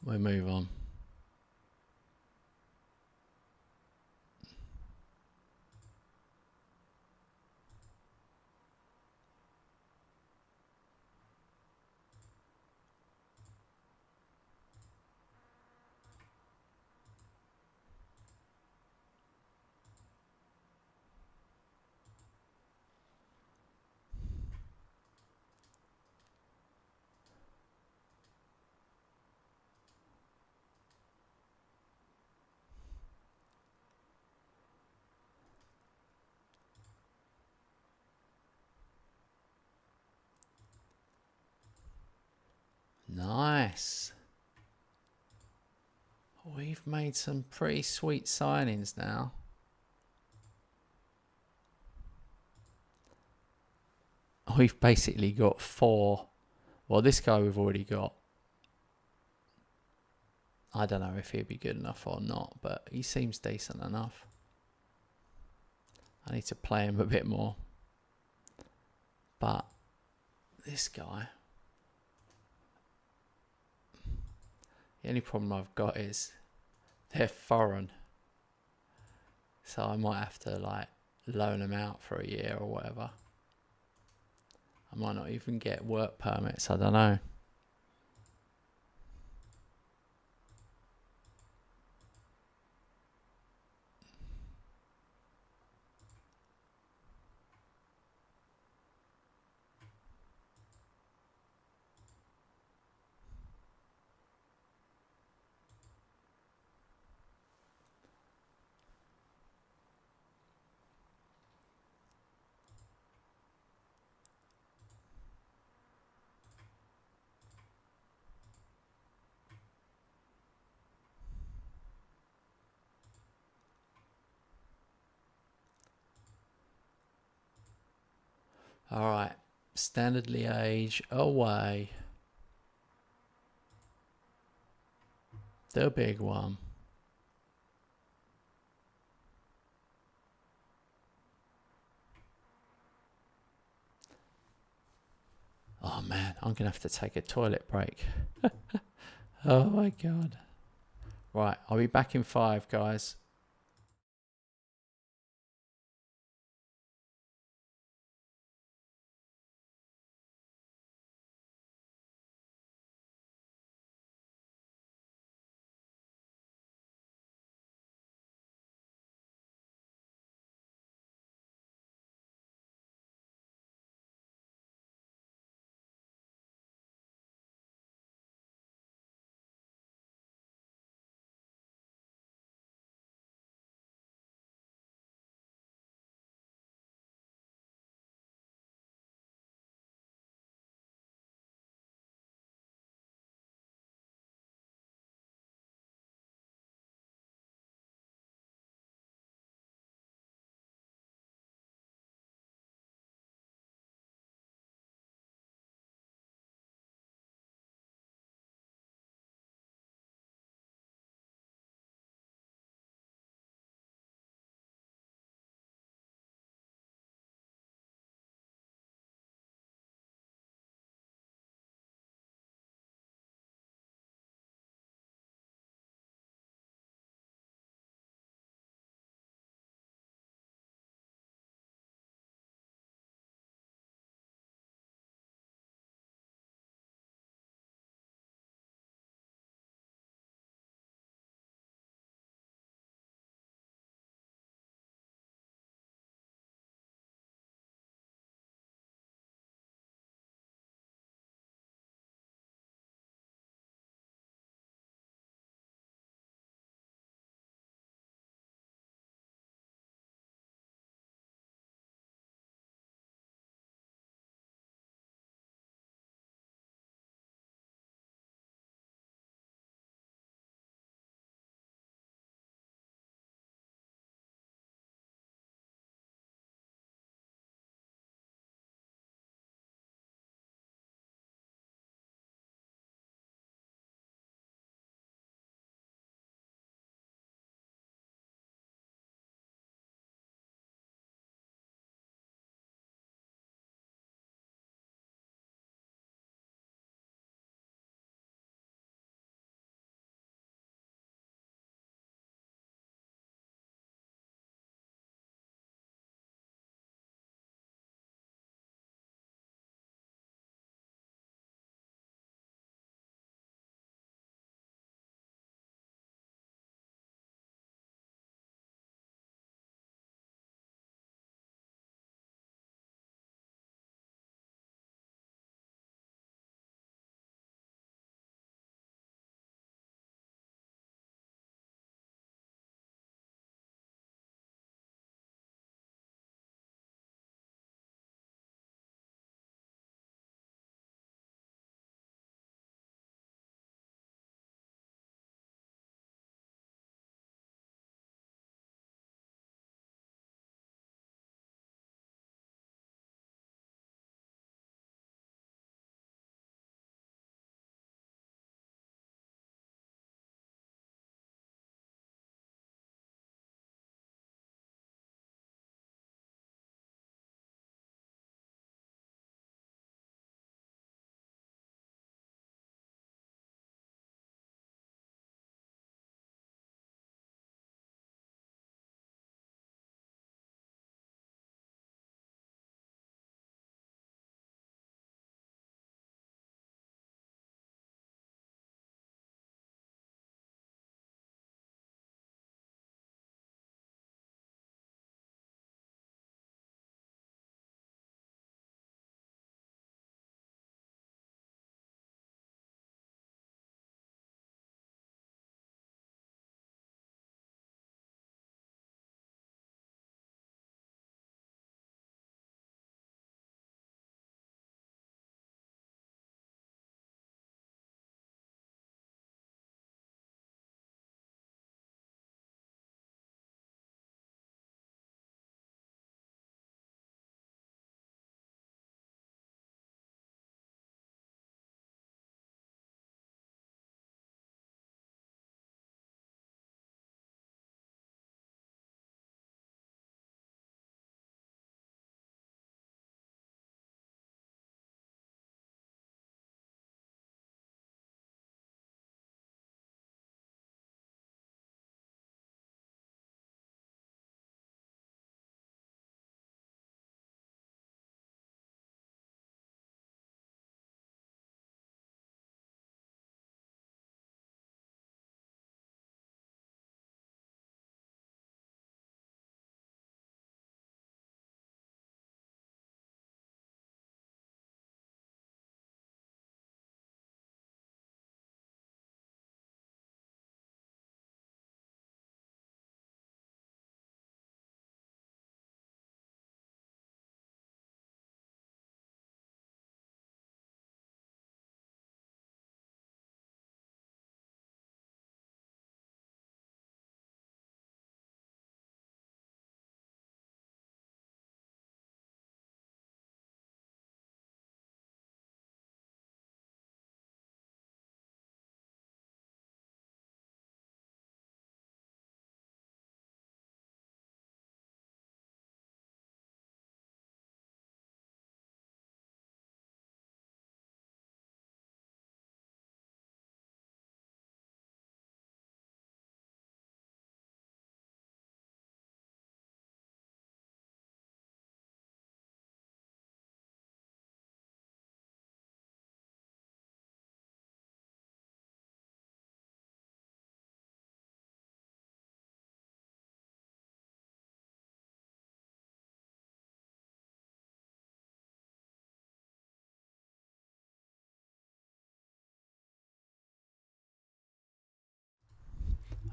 We'll move on. Nice. We've made some pretty sweet signings now. We've basically got 4. Well, this guy we've already got. I don't know if he'd be good enough or not, but he seems decent enough. I need to play him a bit more. But this guy, the only problem I've got is they're foreign. So I might have to like loan them out for a year or whatever. I might not even get work permits, I don't know. Alright, Standard Liège away. The big one. Oh man, I'm going to have to take a toilet break. Oh my God. Right, I'll be back in 5, guys.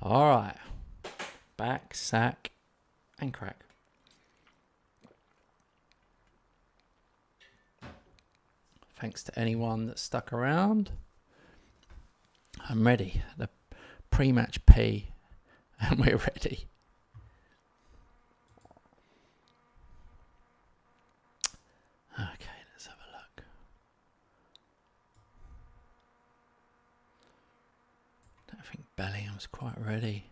All right. Back, sack, and crack. Thanks to anyone that stuck around. I'm ready. The pre-match pee, and we're ready. Okay, let's have a look. I think Bellingham's quite ready.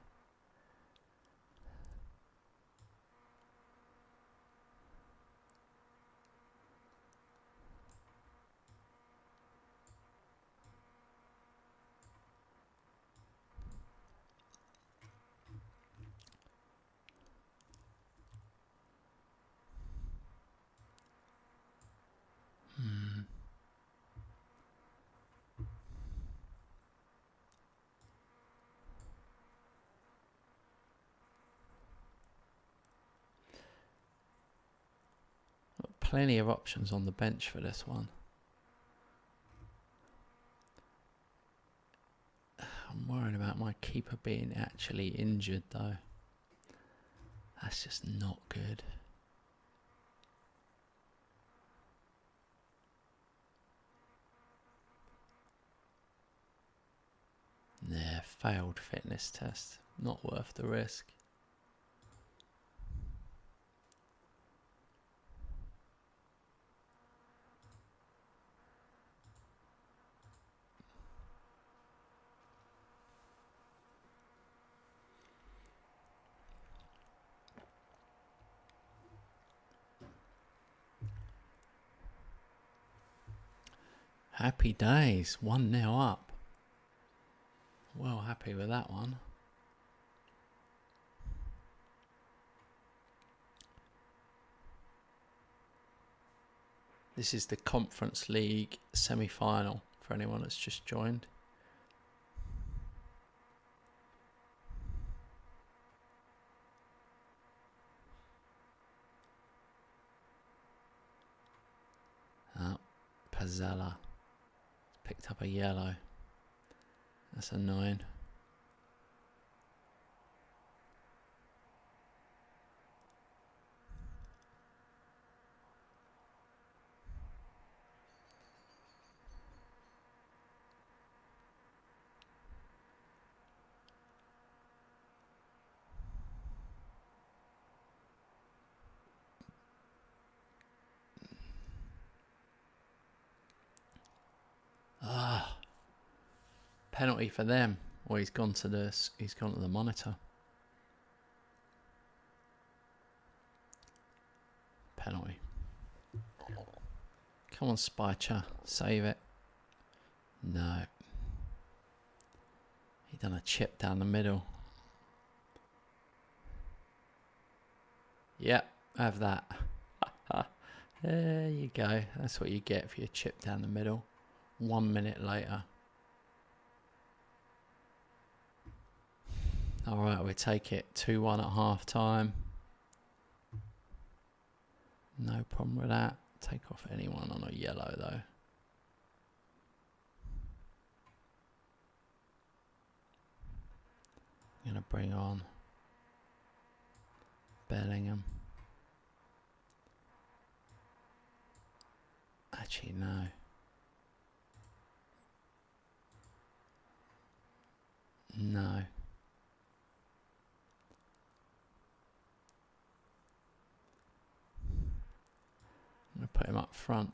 Plenty of options on the bench for this one. I'm worried about my keeper being actually injured though. That's just not good. Nah, failed fitness test. Not worth the risk. Happy days, 1-0 up. Well happy with that one. This is the Conference League semi-final for anyone that's just joined. Pazzella picked up a yellow. That's annoying. Penalty for them. Or he's gone to the monitor. Penalty. Come on, Spicher, save it. No. He done a chip down the middle. Yep, have that. There you go. That's what you get for your chip down the middle. 1 minute later. Alright, we take it 2-1 at half time. No problem with that. Take off anyone on a yellow though. I'm going to bring on Bellingham. Actually, no. No. I'm going to put him up front.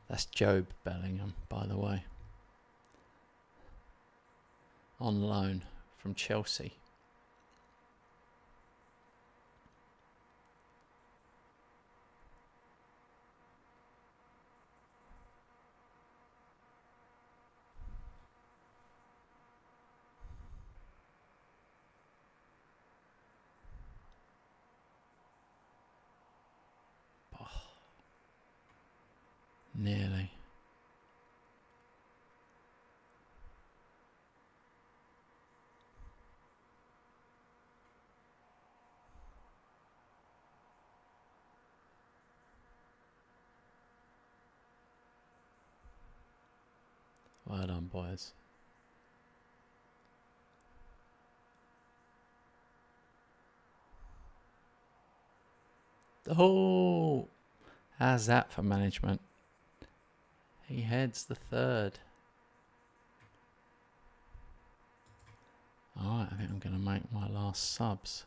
That's Job Bellingham, by the way. On loan from Chelsea. Oh, nearly. Well done, boys. Oh, how's that for management? He heads the third. Alright, I think I'm going to make my last subs.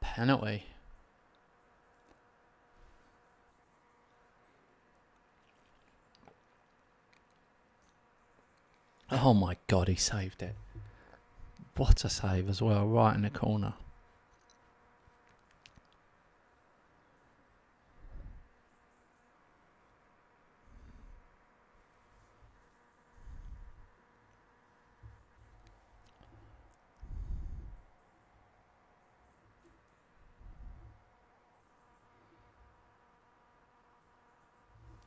Penalty. Oh my God, he saved it. What a save as well, right in the corner.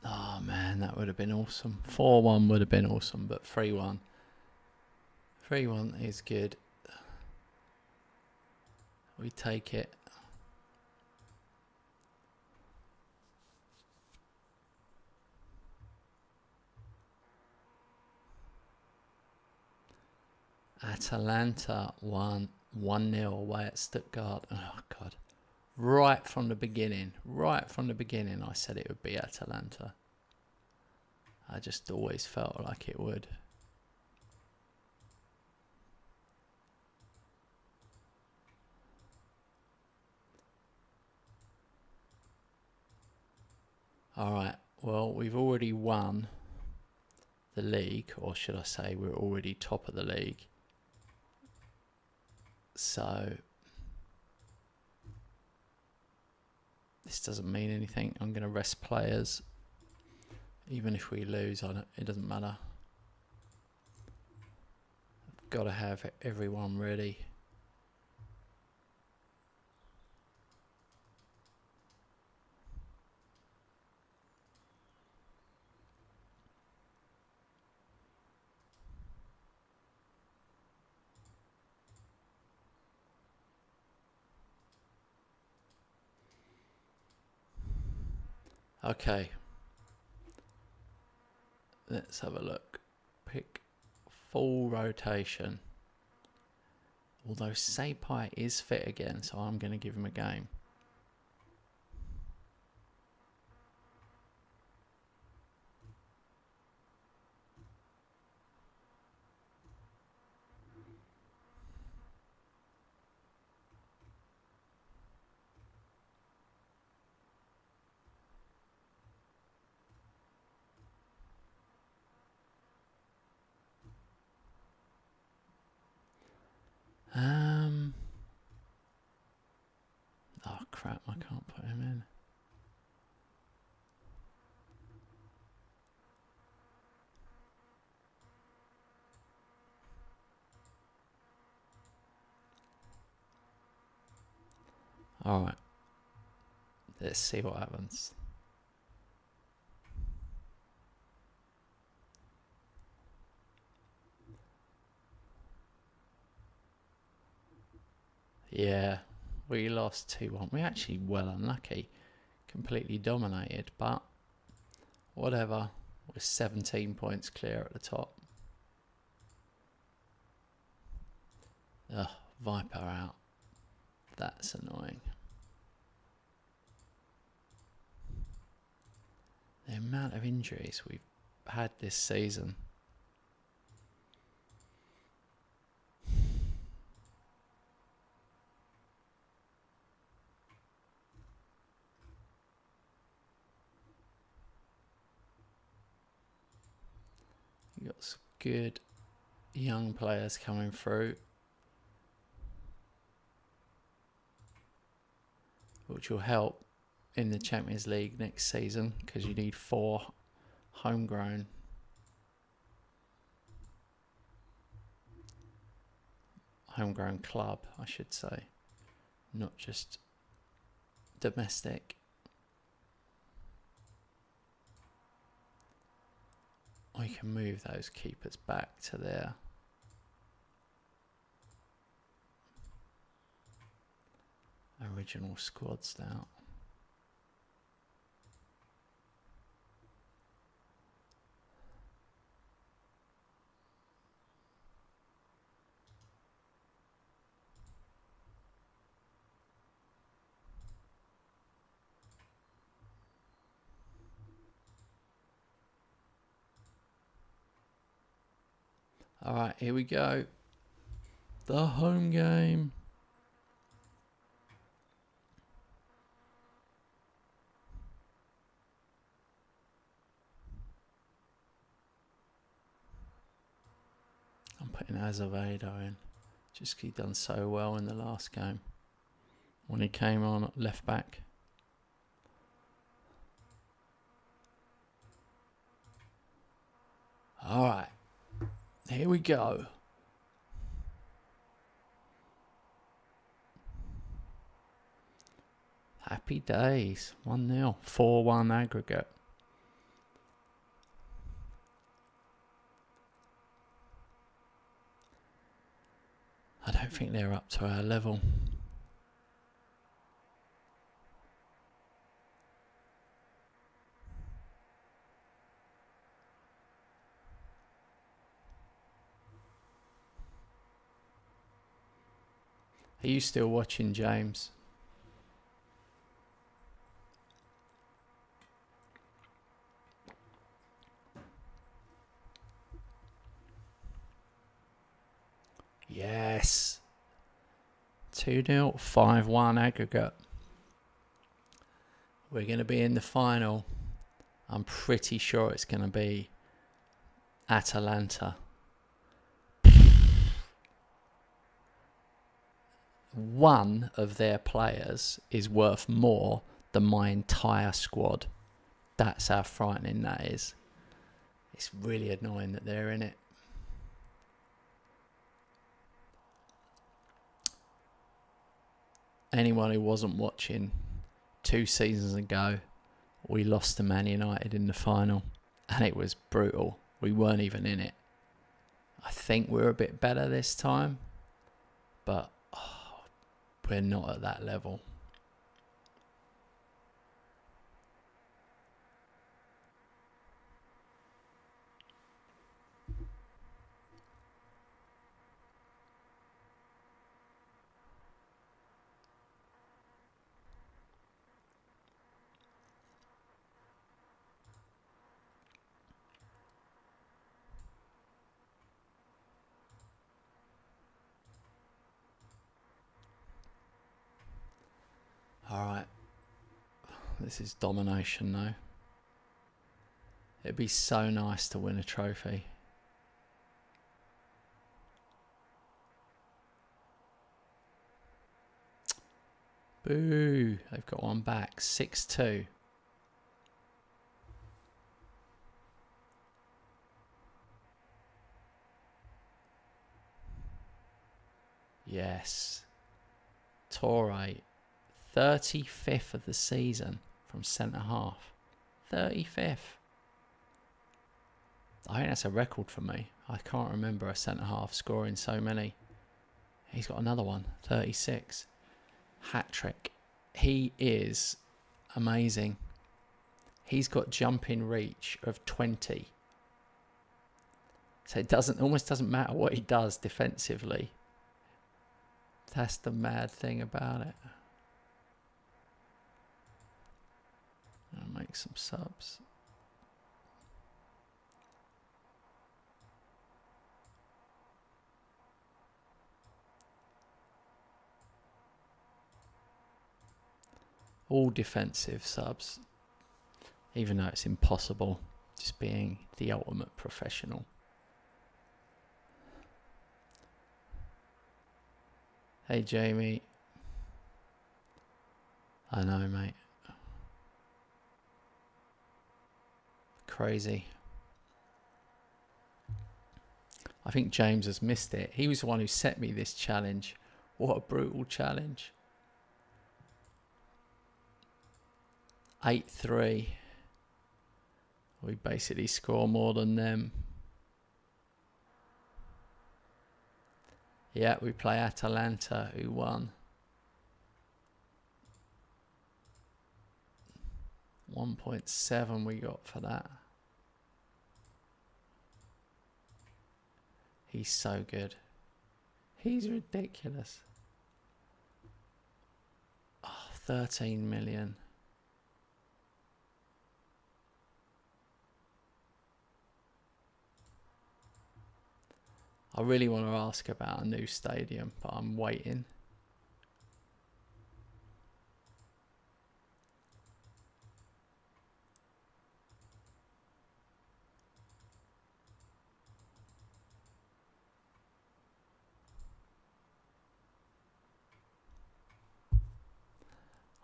Oh man, that would have been awesome. 4-1 would have been awesome, but 3-1. 3-1 is good. We take it. Atalanta won 1-0 away at Stuttgart. Oh God. Right from the beginning, I said it would be Atalanta. I just always felt like it would. Alright, well, we've already won the league, or should I say we're already top of the league. So this doesn't mean anything. I'm going to rest players. Even if we lose, it doesn't matter. I've got to have everyone ready. Okay. Let's have a look. Pick full rotation. Although Sapai is fit again, so I'm going to give him a game. Oh crap, I can't put him in. Alright. Let's see what happens. Yeah, we lost 2-1. We're actually well unlucky. Completely dominated, but whatever. We're 17 points clear at the top. Ugh, Viper out. That's annoying. The amount of injuries we've had this season. You've got some good young players coming through, which will help in the Champions League next season because you need 4 homegrown. Homegrown club, I should say, not just domestic. We can move those keepers back to their original squads now. All right, here we go. The home game. I'm putting Azevedo in. Just 'cause he done so well in the last game when he came on at left back. All right. Here we go. Happy days. 1-0. 4-1 aggregate. I don't think they're up to our level. Are you still watching, James? Yes. 2-0, 5-1 aggregate. We're going to be in the final. I'm pretty sure it's going to be Atalanta. One of their players is worth more than my entire squad. That's how frightening that is. It's really annoying that they're in it. Anyone who wasn't watching 2 seasons ago, we lost to Man United in the final, and it was brutal. We weren't even in it. I think we're a bit better this time, but we're not at that level. Alright. This is domination though. It'd be so nice to win a trophy. Boo! They've got one back. 6-2. Yes. Torre. 35th of the season from centre half. 35th. I think that's a record for me. I can't remember a centre half scoring so many. He's got another one. 36. Hat trick. He is amazing. He's got jumping reach of 20. So it almost doesn't matter what he does defensively. That's the mad thing about it. I'll make some subs. All defensive subs, even though it's impossible, just being the ultimate professional. Hey Jamie. I know, mate. crazy. I think James has missed it. He was the one who set me this challenge. What a brutal challenge. 8-3. We basically score more than them. Yeah, we play Atalanta, who won. 1.7 we got for that. He's so good. He's ridiculous. Oh, 13 million. I really want to ask about a new stadium, but I'm waiting.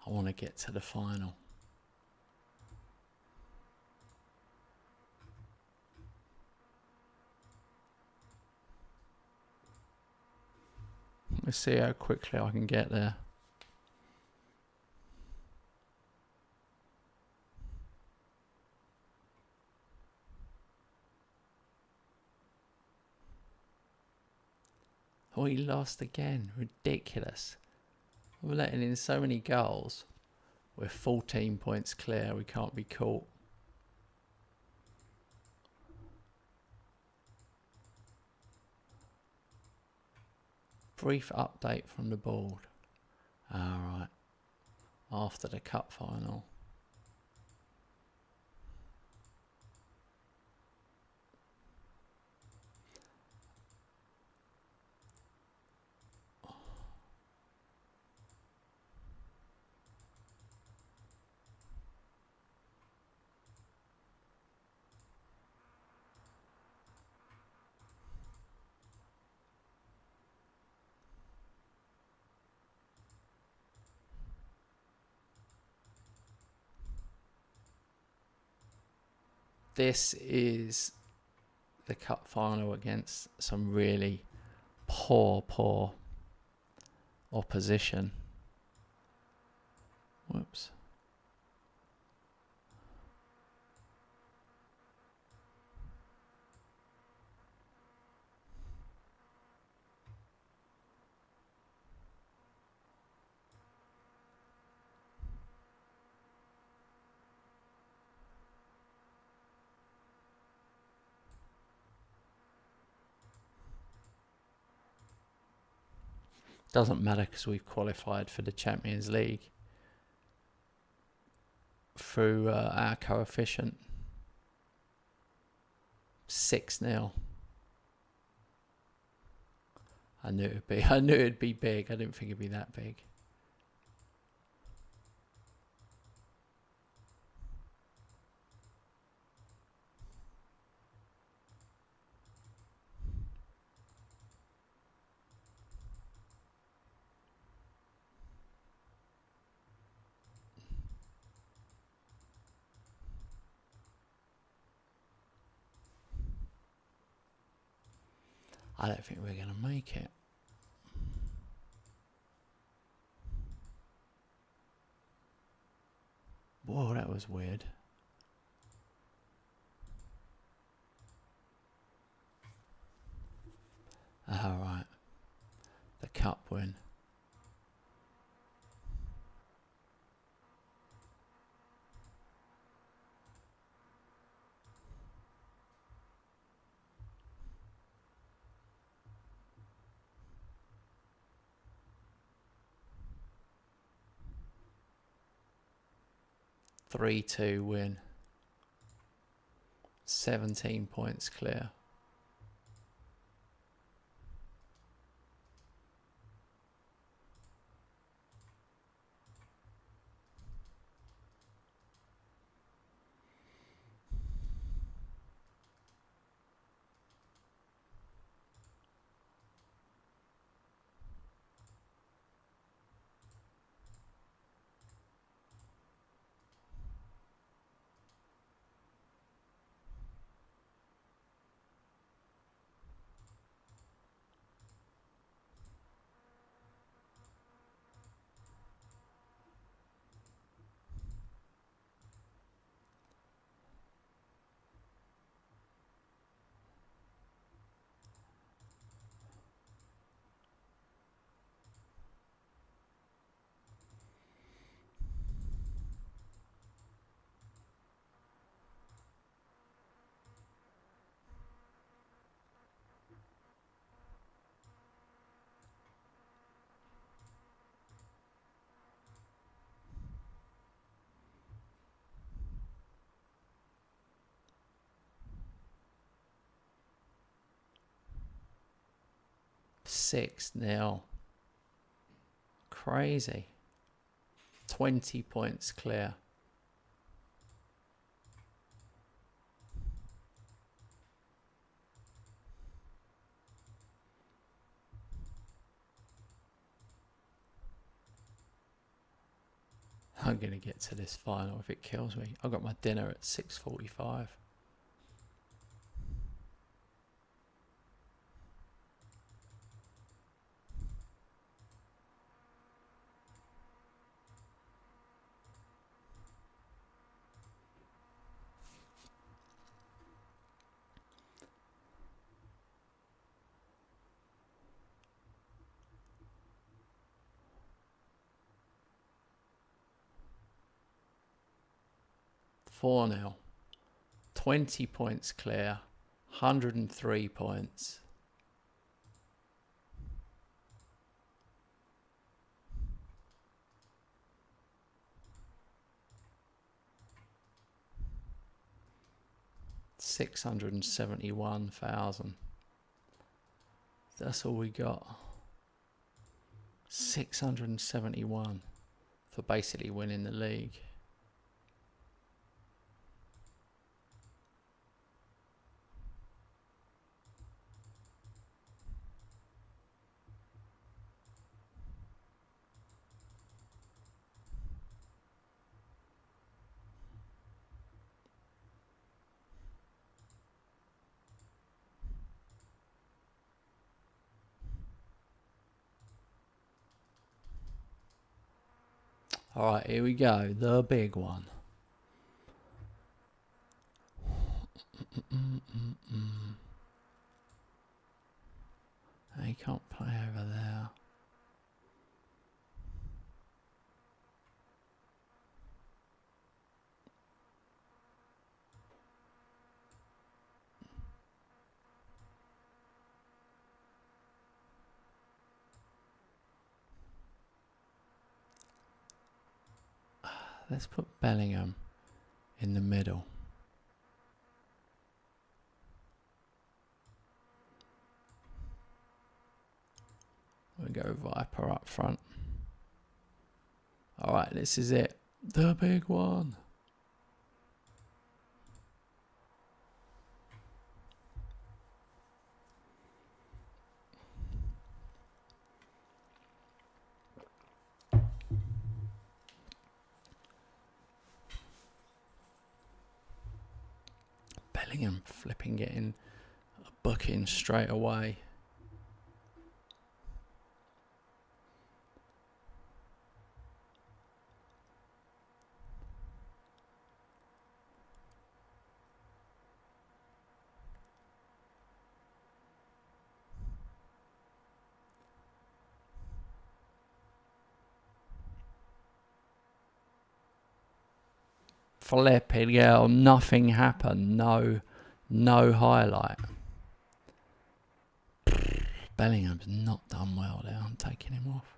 I want to get to the final. Let's see how quickly I can get there. Oh, he lost again. Ridiculous. We're letting in so many goals. We're 14 points clear. We can't be caught. Brief update from the board. Alright. After the cup final. This is the cup final against some really poor opposition. Whoops. Doesn't matter because we've qualified for the Champions League through our coefficient. 6-0. I knew it'd be big. I didn't think it'd be that big. I don't think we're going to make it. Whoa, that was weird. Alright. The cup win. (3-2) win. 17 points clear. 6-0. Crazy. 20 points clear. I'm going to get to this final if it kills me. I got my dinner at 6:45. Four 0. 20 points clear. 103 points. $671,000. That's all we got. 671 for basically winning the league. All right, here we go. The big one. He can't play over there. Let's put Bellingham in the middle. We'll go Viper up front. All right, this is it. The big one. Bellingham flipping getting a booking straight away. Flipping hell, nothing happened. No highlight. Bellingham's not done well there. I'm taking him off.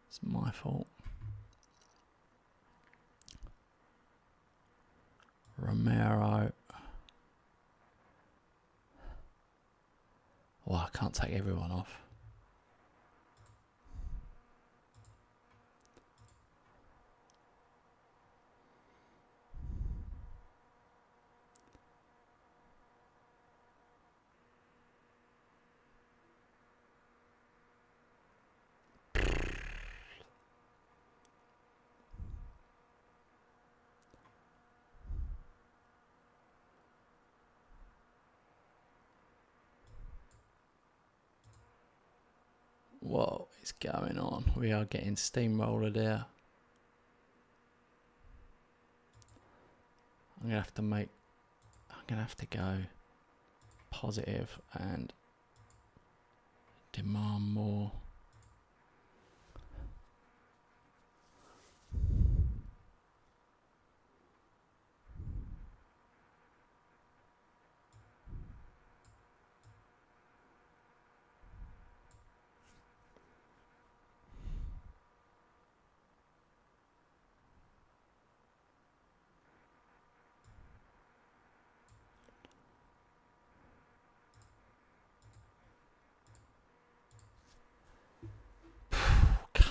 It's my fault. Romero. Well, I can't take everyone off. What is going on? We are getting steamrolled there. I'm going to have to go positive and demand more.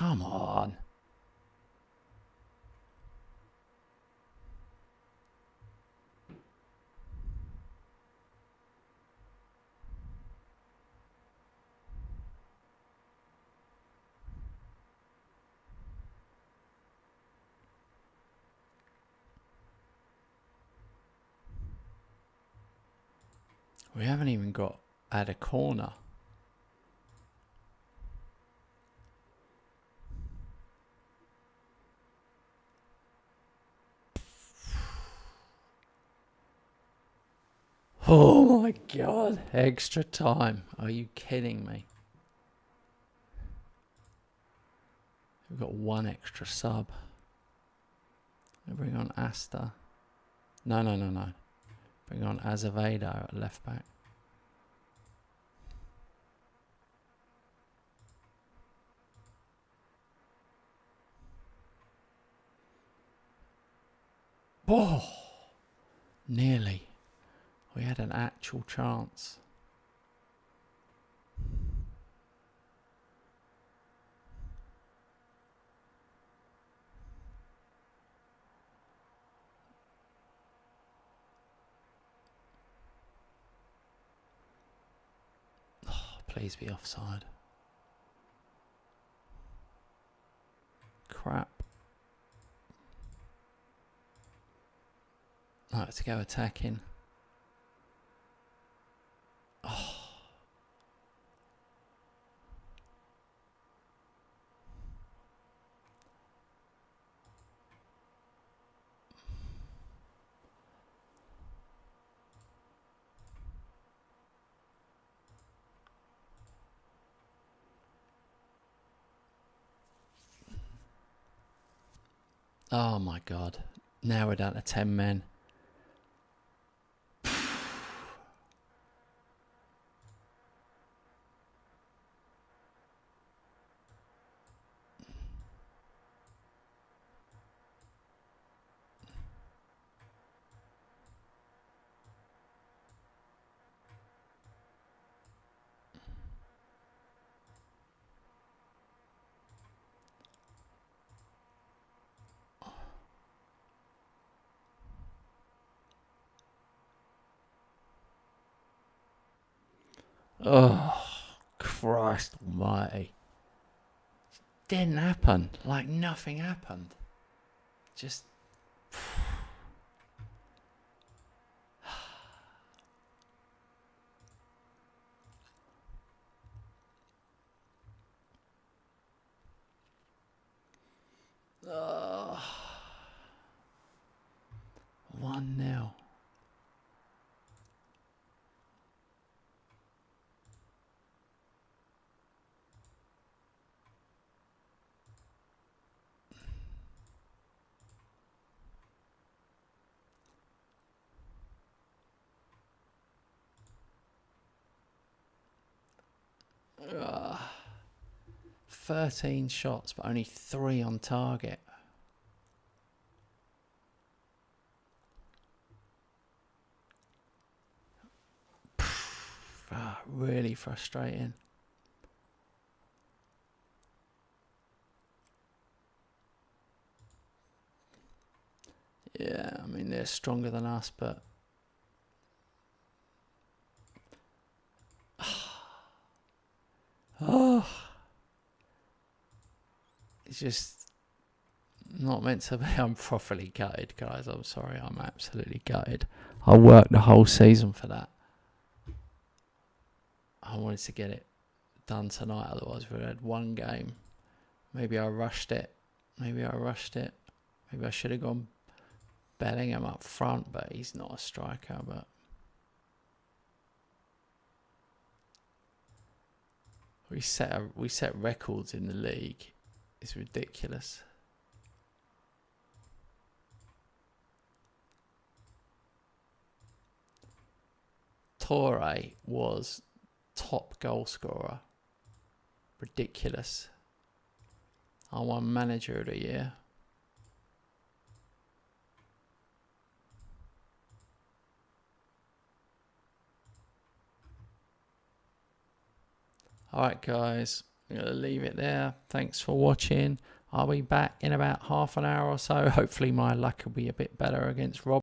Come on. We haven't even got at a corner. Oh my God, extra time. Are you kidding me? We've got one extra sub. We'll bring on Asta. No. Bring on Azevedo at left back. Oh, nearly. We had an actual chance. Oh, please be offside. Crap. Right, to go attacking. Oh my God. Now we're down to 10 men. Oh, Christ almighty. Didn't happen. Like nothing happened. Just... Oh. 1-0. Ugh. 13 shots, but only 3 on target. Really frustrating. Yeah, I mean, they're stronger than us, but... Oh, it's just not meant to be. I'm properly gutted, guys. I'm sorry. I'm absolutely gutted. I worked the whole season for that. I wanted to get it done tonight. Otherwise, we had one game. Maybe I rushed it. Maybe I should have gone Bellingham up front, but he's not a striker. But we set records in the league. It's ridiculous. Torre was top goal scorer. Ridiculous. I won manager of the year. Alright guys, I'm going to leave it there. Thanks for watching. I'll be back in about half an hour or so. Hopefully my luck will be a bit better against Rob.